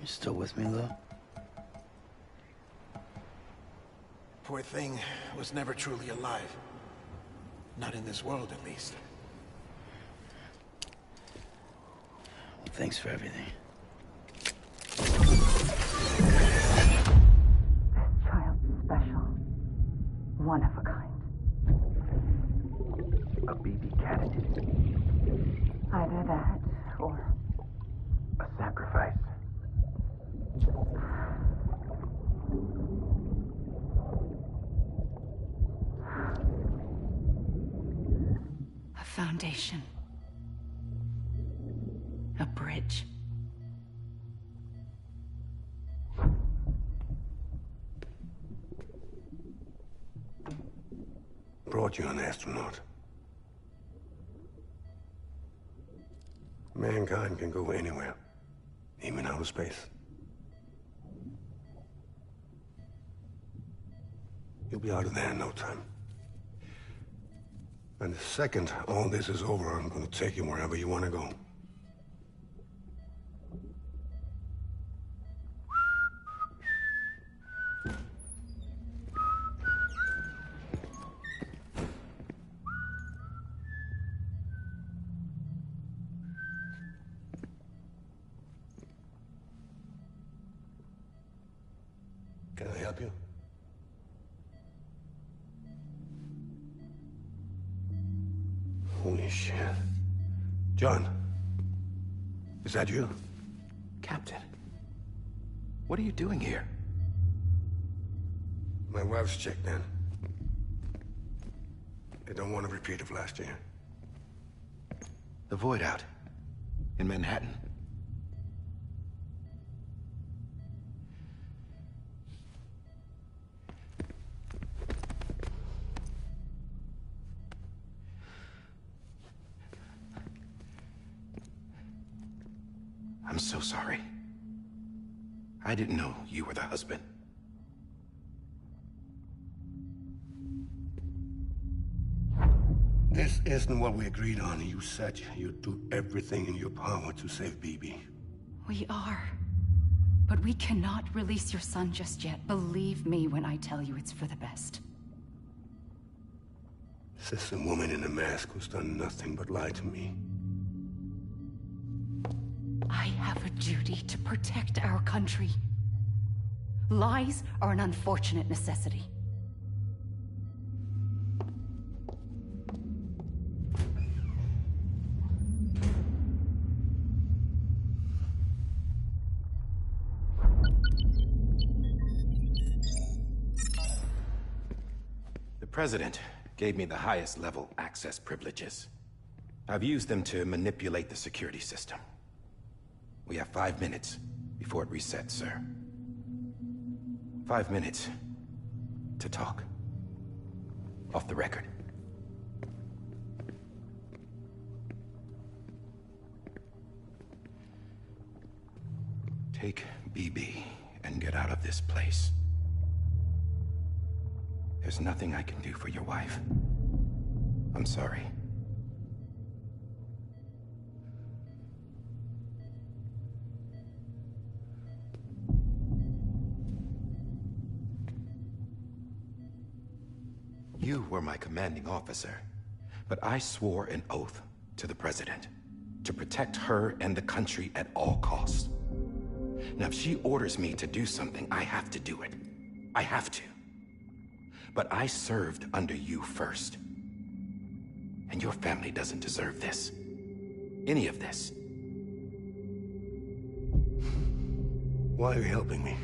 You still with me, though? Poor thing was never truly alive. Not in this world, at least. Well, thanks for everything. Child special. One of a kind. A BB candidate. Either that, or... a sacrifice. a foundation. A bridge. Brought you an astronaut. Mankind can go anywhere, even outer space. You'll be out of there in no time. And the second all this is over, I'm gonna take you wherever you want to go. Can I help you? Holy shit. John, is that you? Captain, what are you doing here? My wife's checked in. They don't want a repeat of last year. The Void Out in Manhattan. I'm so sorry. I didn't know you were the husband. This isn't what we agreed on. You said you'd do everything in your power to save BB. We are. But we cannot release your son just yet. Believe me when I tell you it's for the best. This is a woman in a mask who's done nothing but lie to me. I have a duty to protect our country. Lies are an unfortunate necessity. The President gave me the highest level access privileges. I've used them to manipulate the security system. We have 5 minutes before it resets, sir. 5 minutes to talk. Off the record. Take BB and get out of this place. There's nothing I can do for your wife. I'm sorry. You were my commanding officer, but I swore an oath to the President to protect her and the country at all costs. Now, if she orders me to do something, I have to do it. I have to. But I served under you first. And your family doesn't deserve this. Any of this. Why are you helping me?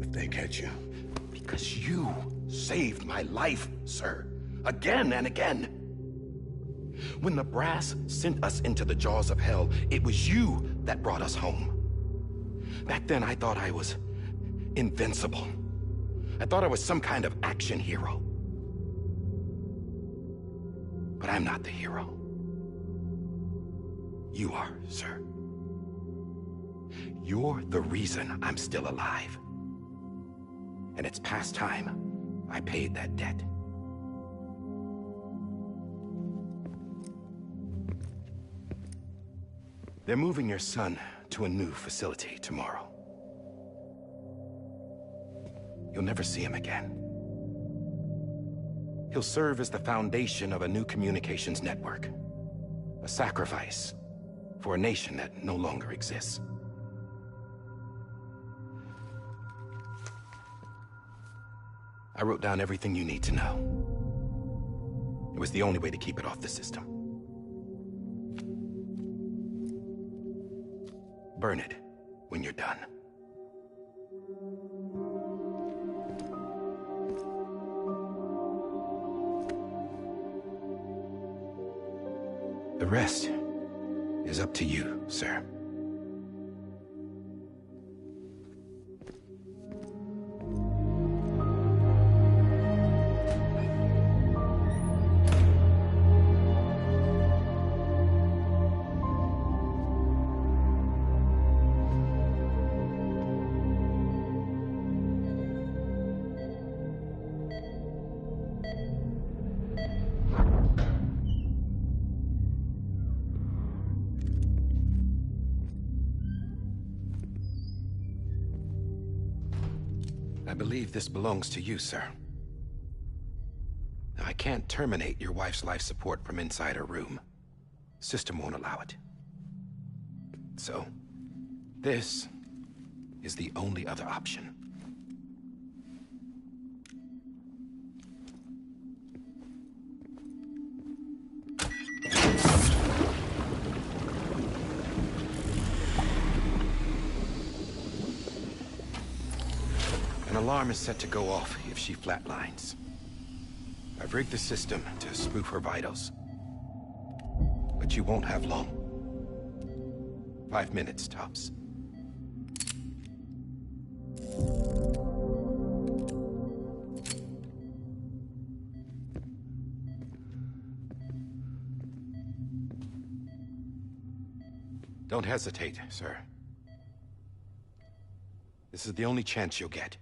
If they catch you. Because you saved my life, sir. Again and again. When the brass sent us into the jaws of hell, it was you that brought us home. Back then, I thought I was invincible. I thought I was some kind of action hero. But I'm not the hero. You are, sir. You're the reason I'm still alive. And it's past time I paid that debt. They're moving your son to a new facility tomorrow. You'll never see him again. He'll serve as the foundation of a new communications network. A sacrifice for a nation that no longer exists. I wrote down everything you need to know. It was the only way to keep it off the system. Burn it when you're done. The rest is up to you, sir. I believe this belongs to you, sir. Now, I can't terminate your wife's life support from inside her room. System won't allow it. So, this is the only other option. An alarm is set to go off if she flatlines. I've rigged the system to spoof her vitals. But you won't have long. 5 minutes, tops. Don't hesitate, sir. This is the only chance you'll get.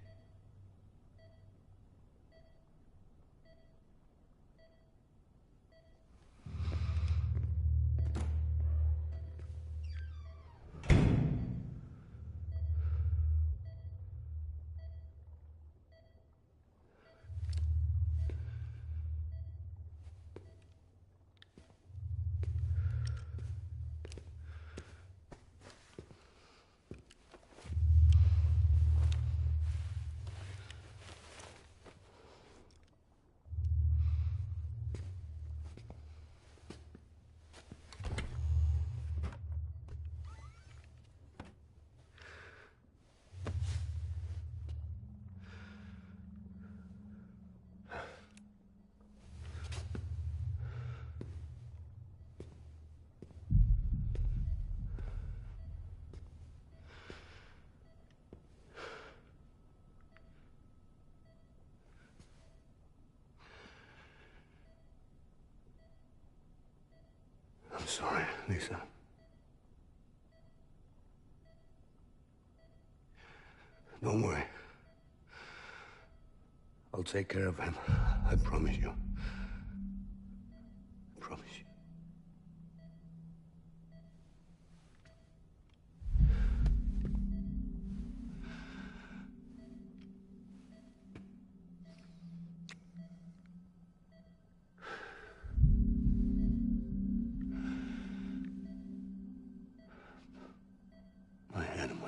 I'm sorry, Lisa. Don't worry. I'll take care of him. I promise you. I promise you.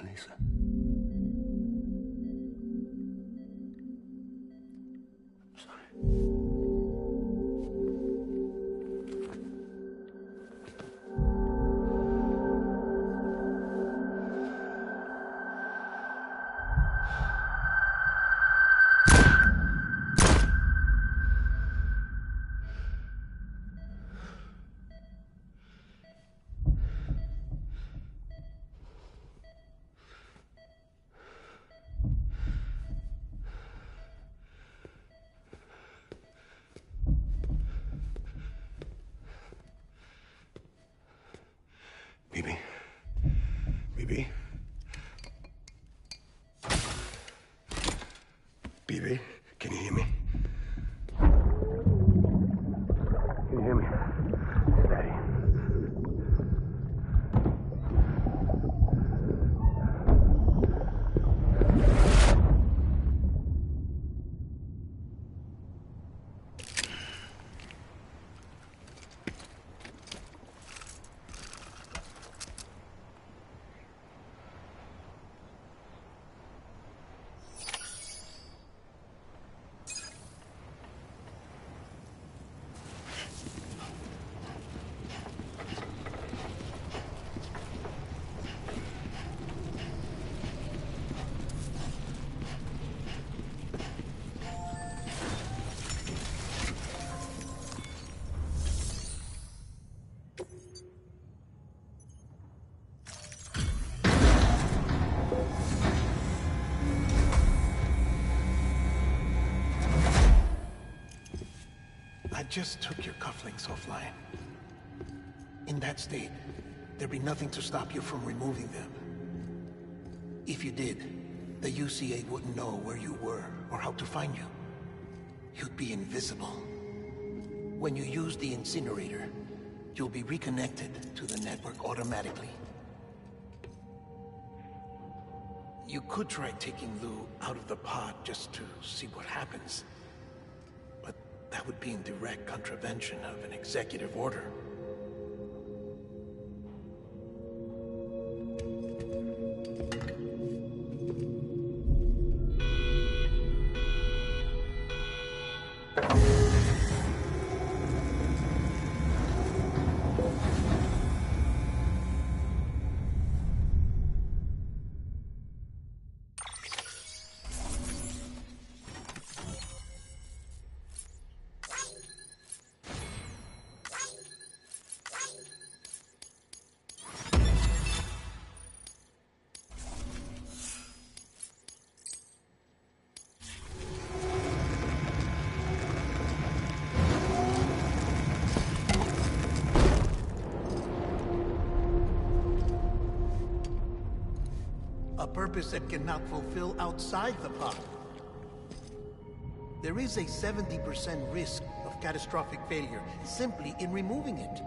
Lisa. I'm sorry. BB? BB? BB? Can you hear me? Can you hear me? Steady. just took your cufflinks offline. In that state, there'd be nothing to stop you from removing them. If you did, the UCA wouldn't know where you were or how to find you. You'd be invisible. When you use the incinerator, you'll be reconnected to the network automatically. You could try taking Lou out of the pod just to see what happens. But that would be in direct contravention of an executive order. A purpose that cannot fulfill outside the pod. There is a 70% risk of catastrophic failure simply in removing it.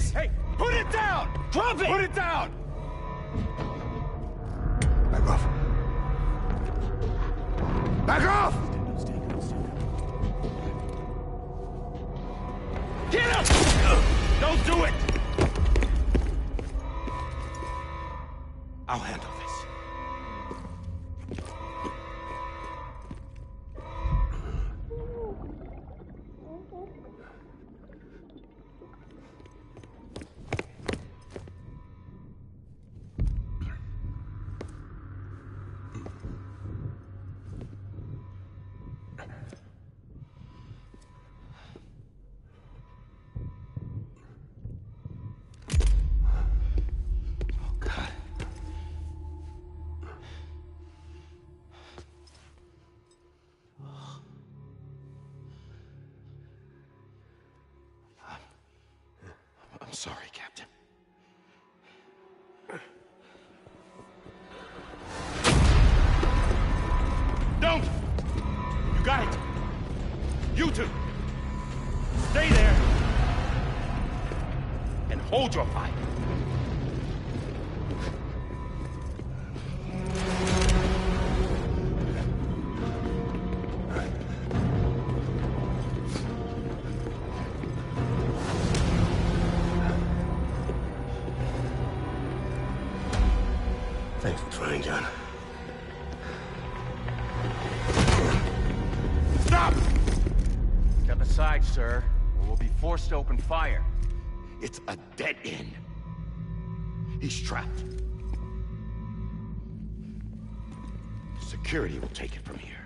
face! Hey, put it down! Drop it! Put it down! Back off. Back off! Get him! Don't do it! I'll handle this. I'm sorry, Captain. Don't! You got it! You two! Stay there! And hold your fire! Thanks for trying, John. Stop! Step aside, sir, or we'll be forced to open fire. It's a dead end. He's trapped. Security will take it from here.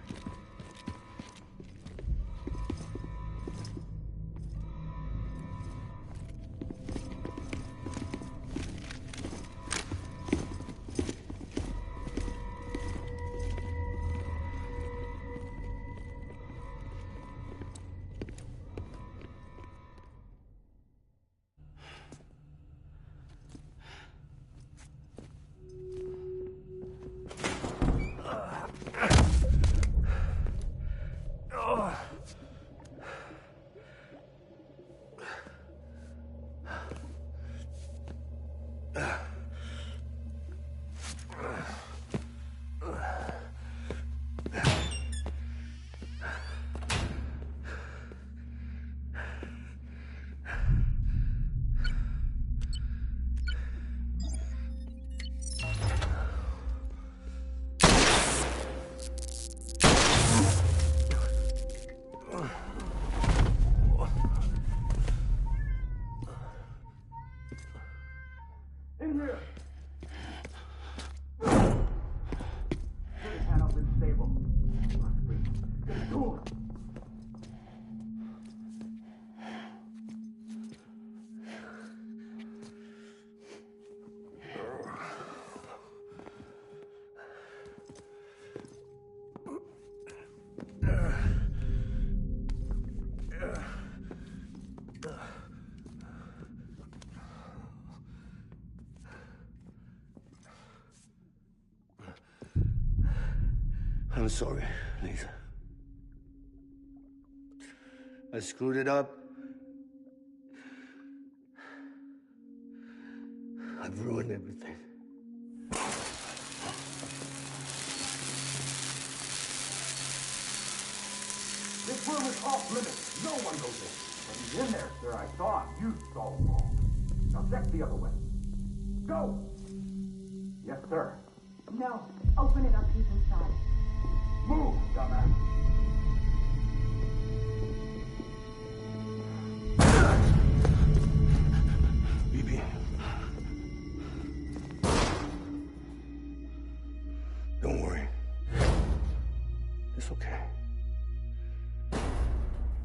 I'm sorry, Lisa. I screwed it up. I've ruined everything. This room is off limits. No one goes in. But he's in there, sir. I saw him. You saw him all. Now check the other way. Go! Yes, sir. No. Open it up. He's inside. Move, dumbass. BB. Don't worry. It's okay.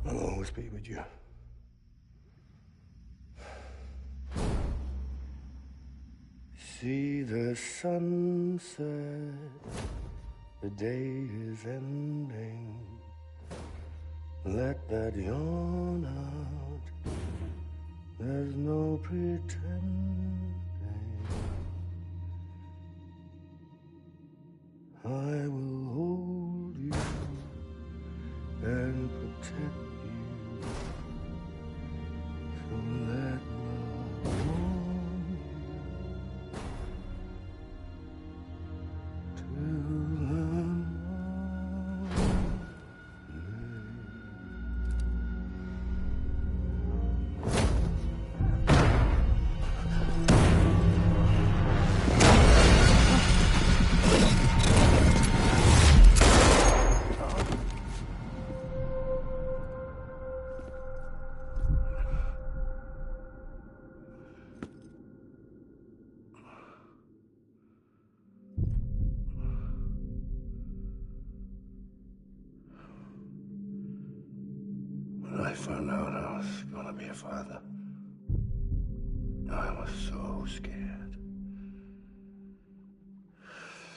I'll always be with you. See the sunset, the day is ending. Let that yawn out, there's no pretending. I will hold you and protect you. So let love me a father. I was so scared.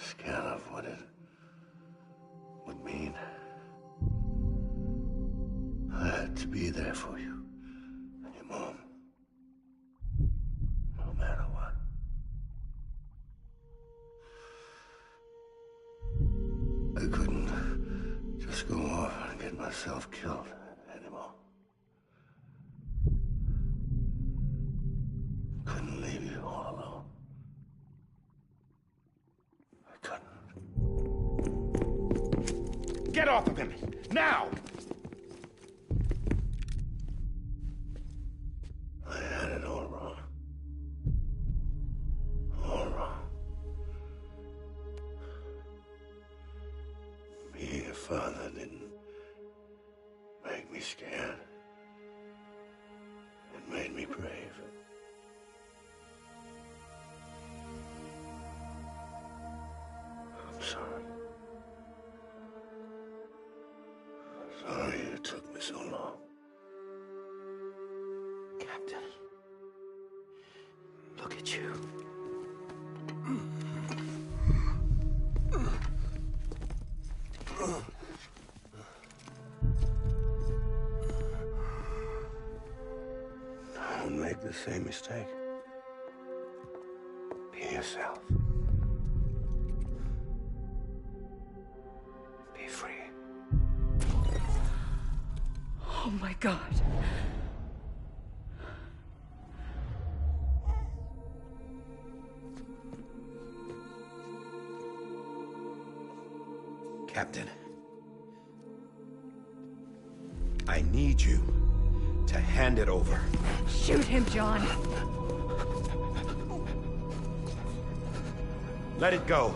Scared of what it would mean. I had to be there for you and your mom. No matter what. I couldn't just go off and get myself killed anymore. Couldn't leave you all alone. I couldn't. Get off of him! Now! I had it all wrong. All wrong. Being a father didn't make me scared. It made me brave. I'm sorry. Sorry it took me so long. Captain, look at you. Don't make the same mistake. Be yourself. Be free. Oh my God. Captain, I need you to hand it over. Shoot him, John. Let it go.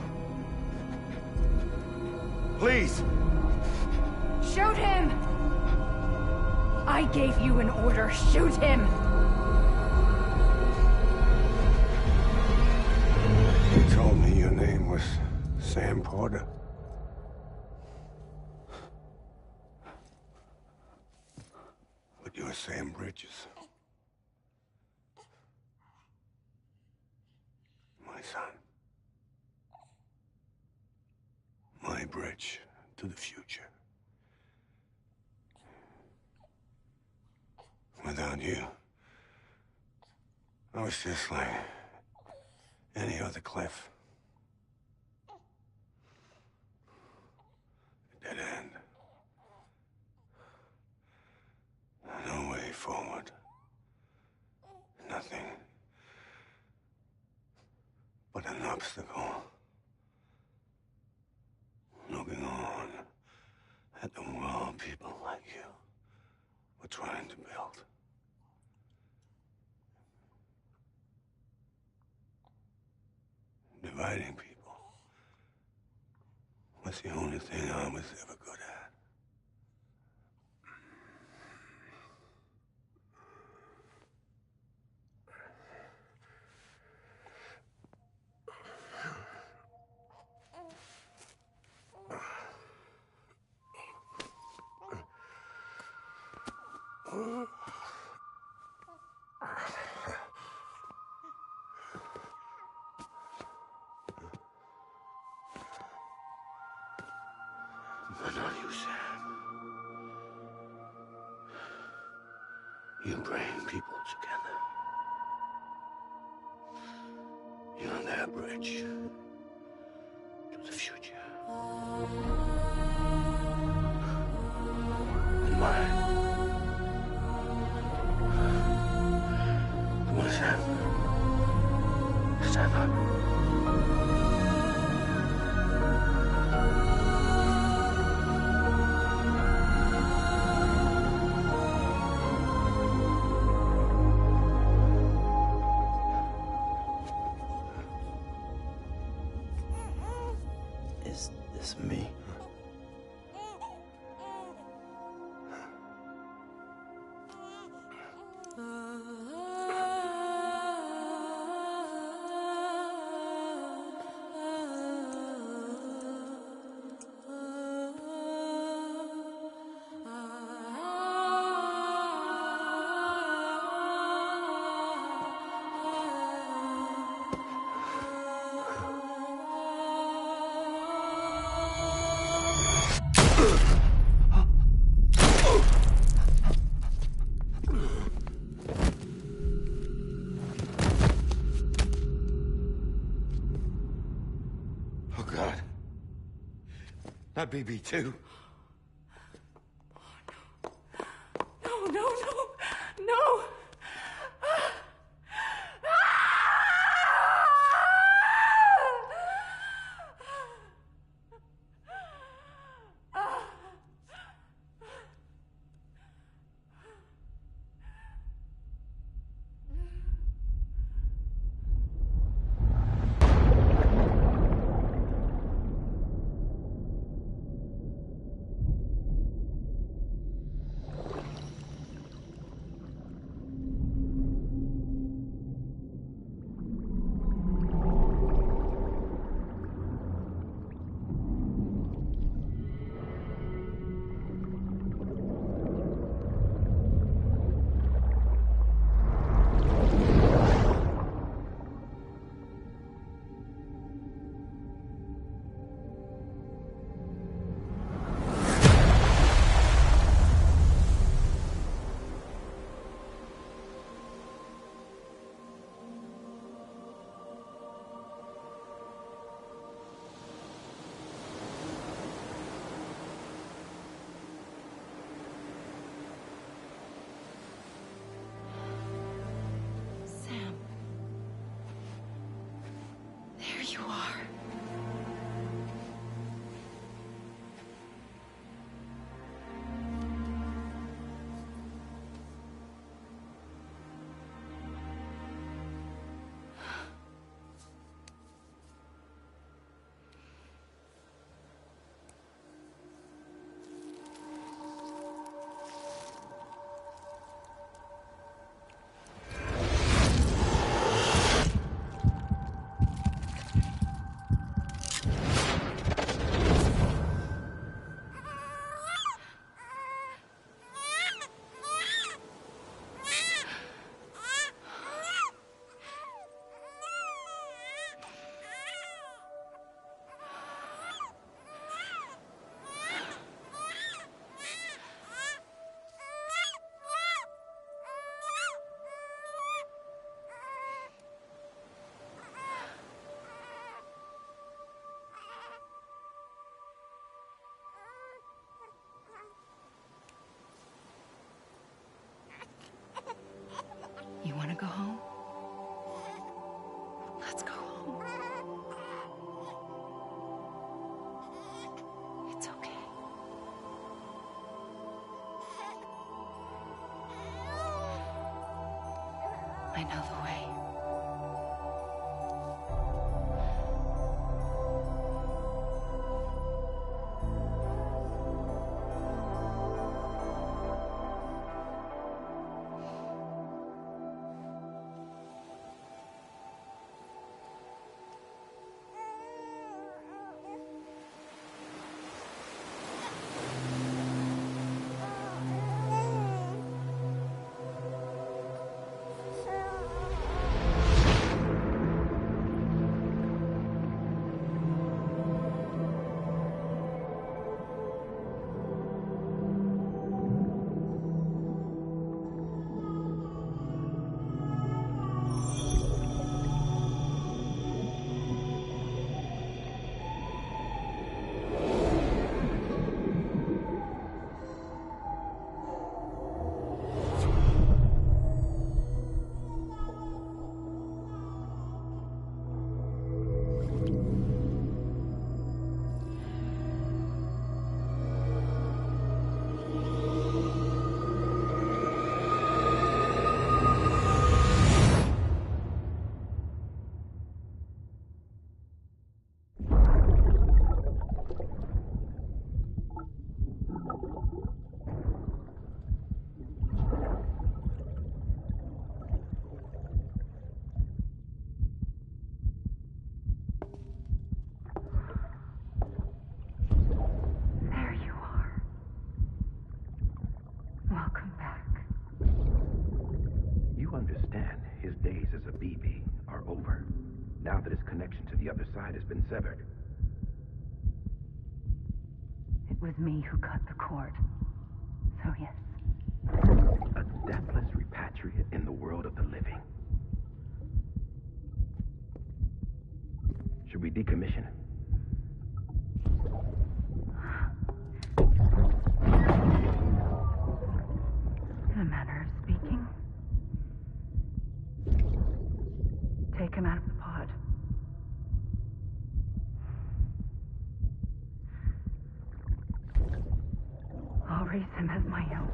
Please. Shoot him! I gave you an order. Shoot him! You told me your name was Sam Porter. But you're Sam Bridges. My son. My bridge to the future. Without you, I was just like any other Cliff. A dead end. No way forward. Nothing but an obstacle. Looking on at the world people like you were trying to build. Dividing people was the only thing I was ever good at. But not you, Sam. You bring people together. You're their bridge to the future. And mine. Come on, Sam. Stand up. Is this me? Not BB2. No, no, no, no! You want to go home? Let's go home. It's okay. I know the way. Now that his connection to the other side has been severed. It was me who cut the cord. So yes. A deathless repatriate in the world of the living. Should we decommission it? Take him out of the pod. I'll raise him as my own.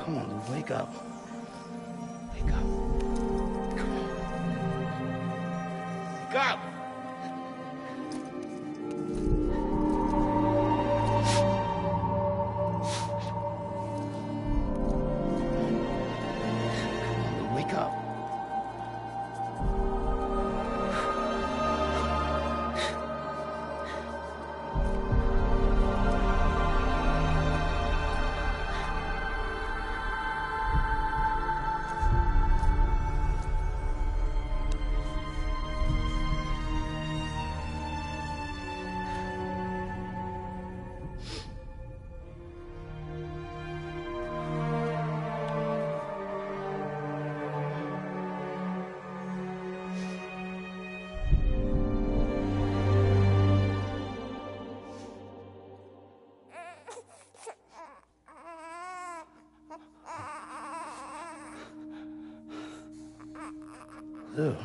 Come on, Lou, wake up. Wake up. Come on. Wake up! Wake up. Lou.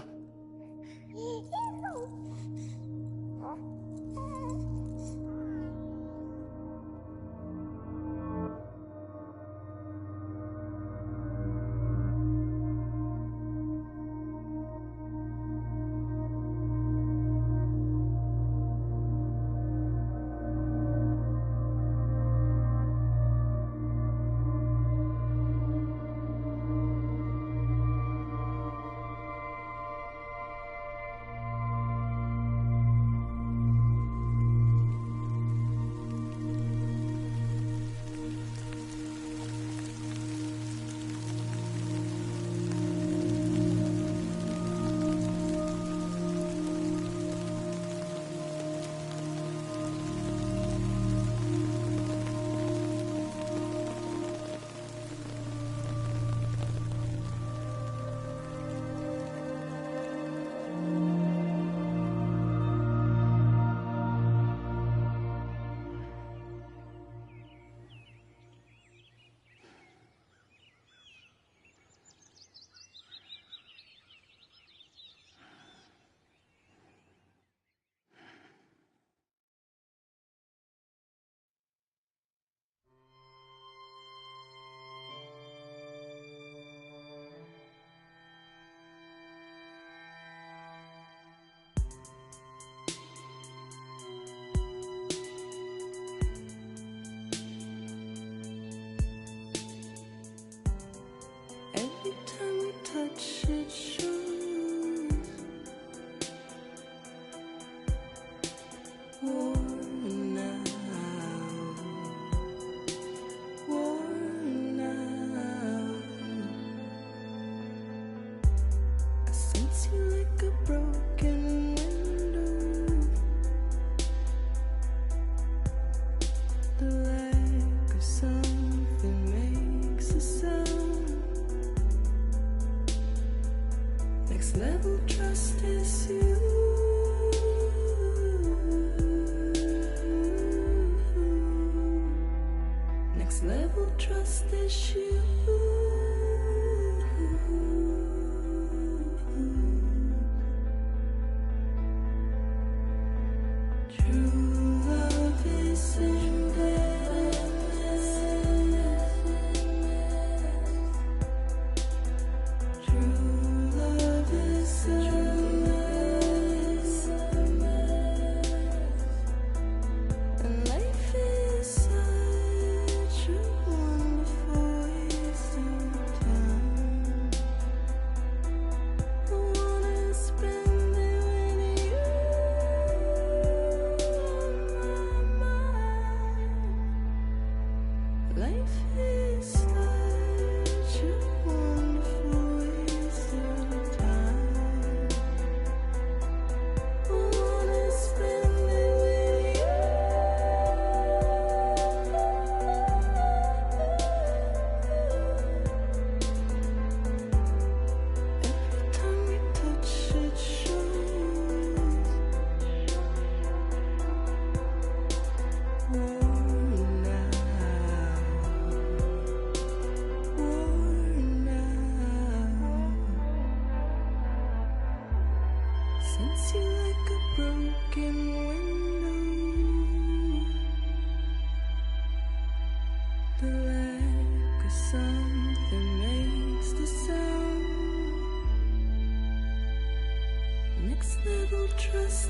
Every time we touch it shows worn out, worn out. I sense you like a broken window, the lack of something makes a sound. Next level trust is you.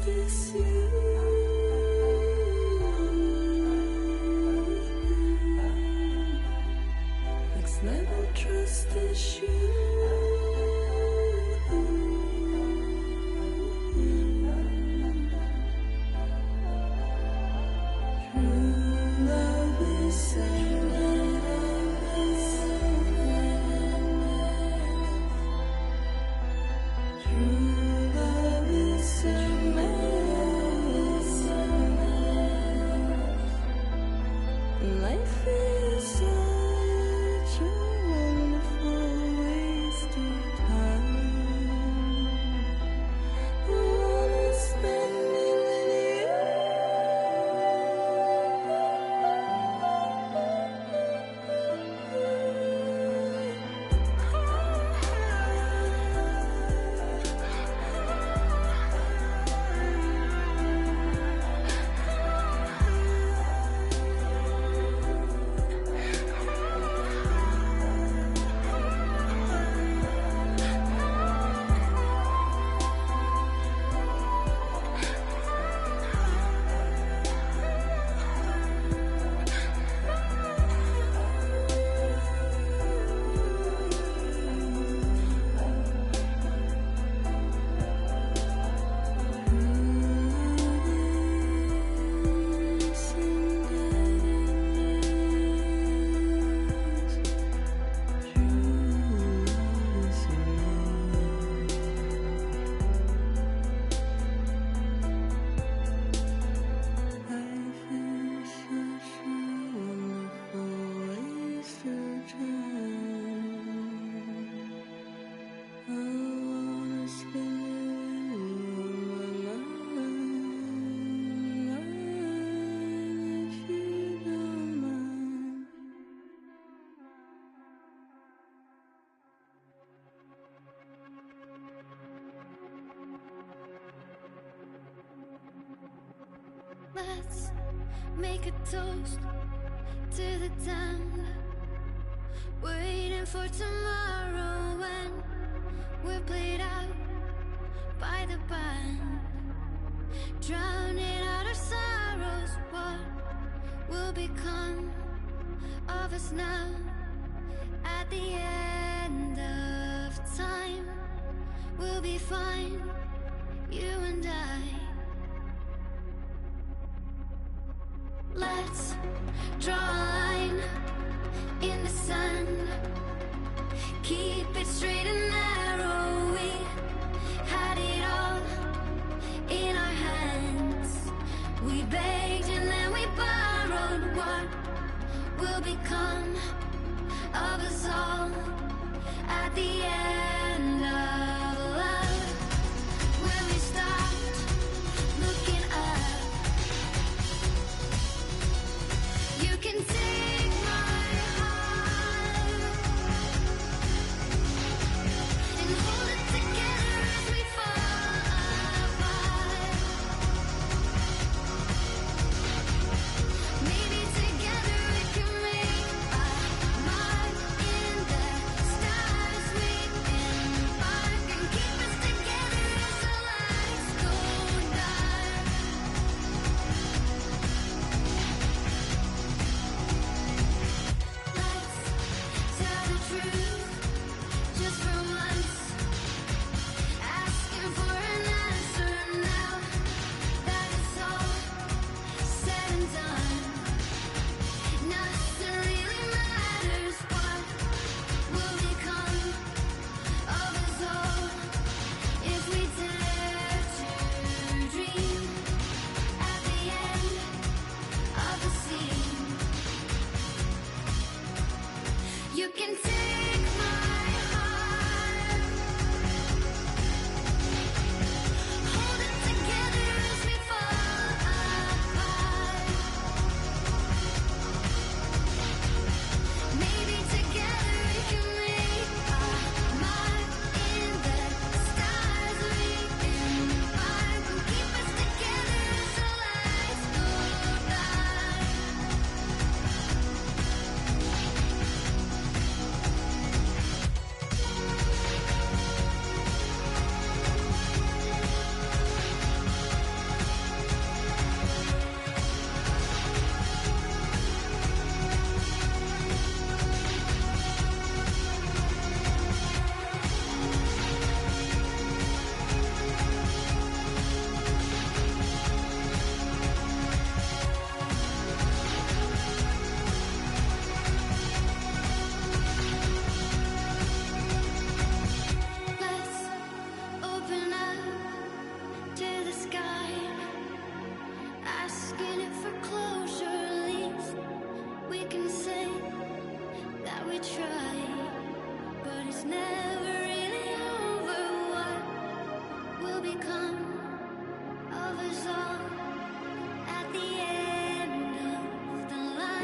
this you. Next level trust issue. True love is life is such a wonderful wasted time. I wanna spend it with Let's make a toast to the damned, waiting for tomorrow when we're played out by the band, drowning out our sorrows. What will become of us now at the end of time? We'll be fine, you and I. Let's draw a line in the sand, keep it straight and narrow. We had it all in our hands. We begged and then we borrowed. What will become of us all at the end of love? When we stopped looking up, you can take my heart.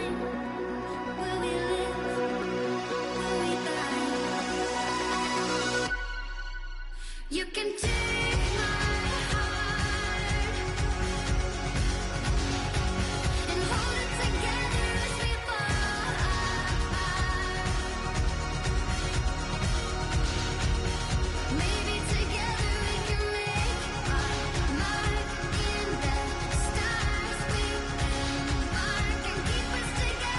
find? Will we live? Will we die? You can take my heart and hold it together as we fall apart. Maybe together we can make our mark in the stars. We embark and keep us together.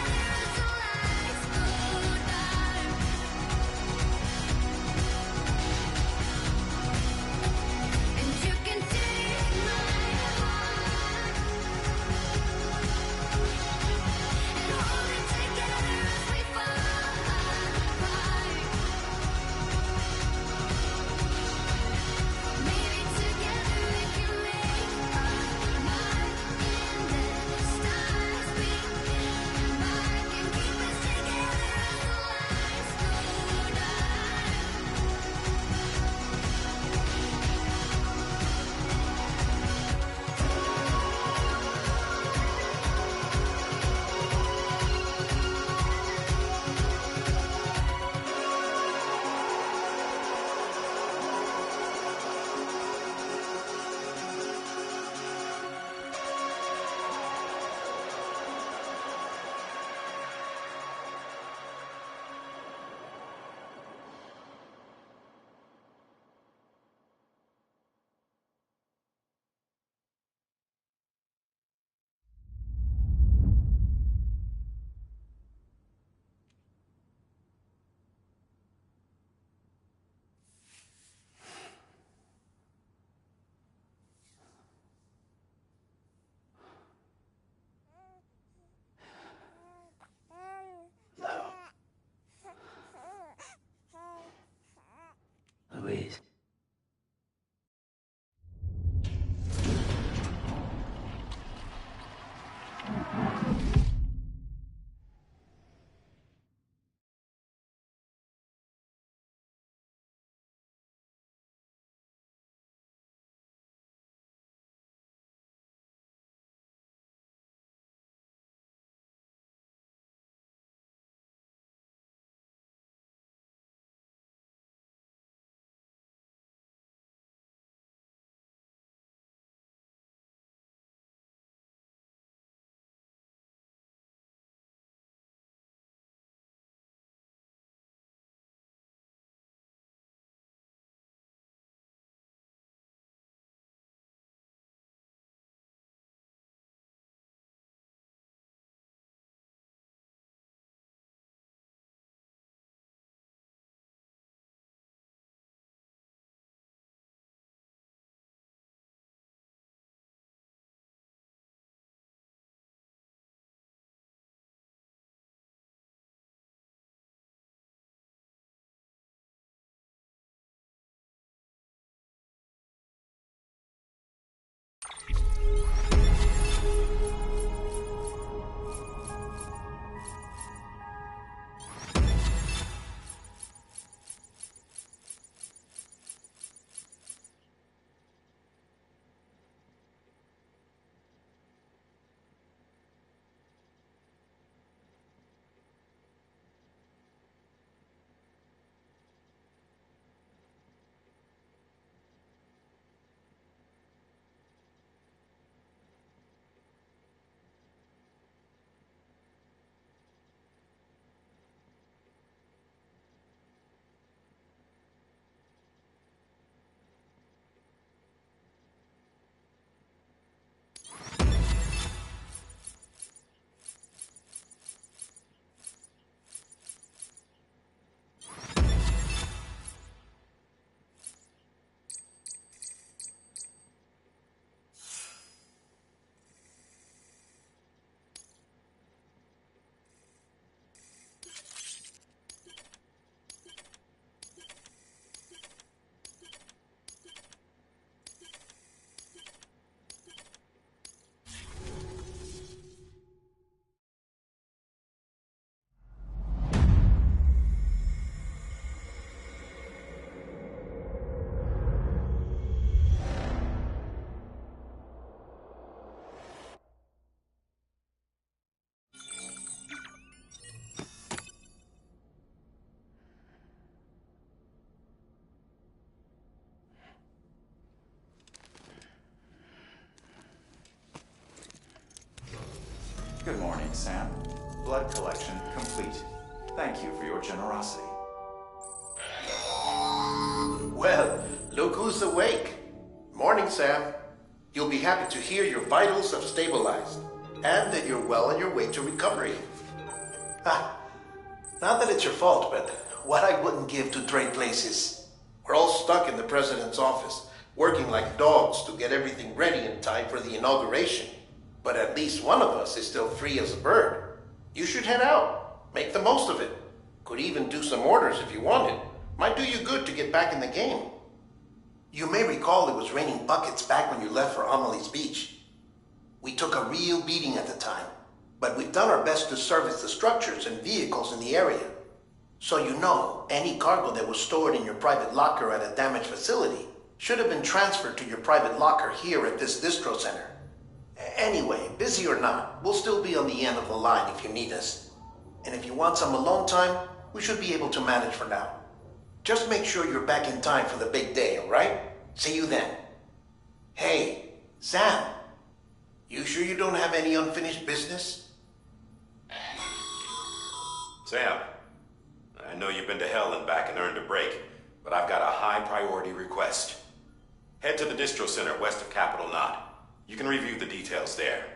Good morning, Sam. Blood collection complete. Thank you for your generosity. Well, look who's awake. Morning, Sam. You'll be happy to hear your vitals have stabilized, and that you're well on your way to recovery. Not that it's your fault, but what I wouldn't give to trade places. We're all stuck in the president's office, working like dogs to get everything ready in time for the inauguration. But at least one of us is still free as a bird. You should head out. Make the most of it. Could even do some orders if you wanted. Might do you good to get back in the game. You may recall it was raining buckets back when you left for Amelie's Beach. We took a real beating at the time, but we've done our best to service the structures and vehicles in the area. So you know, any cargo that was stored in your private locker at a damaged facility should have been transferred to your private locker here at this distro center. Anyway, busy or not, we'll still be on the end of the line if you need us. And if you want some alone time, we should be able to manage for now. Just make sure you're back in time for the big day, all right? See you then. Hey, Sam, you sure you don't have any unfinished business? Sam, I know you've been to hell and back and earned a break, but I've got a high priority request. Head to the distro center west of Capital Knot. You can review the details there.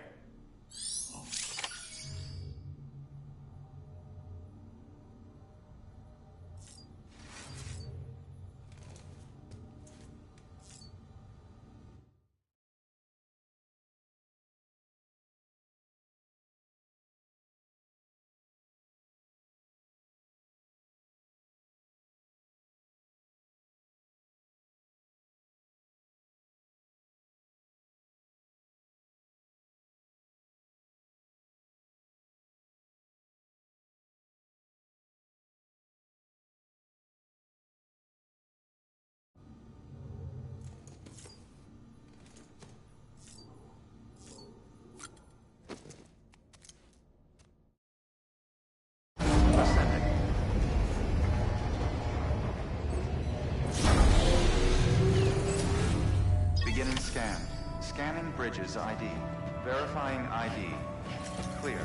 Beginning scan. Scanning Bridges ID. Verifying ID. Clear.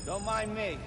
Don't mind me.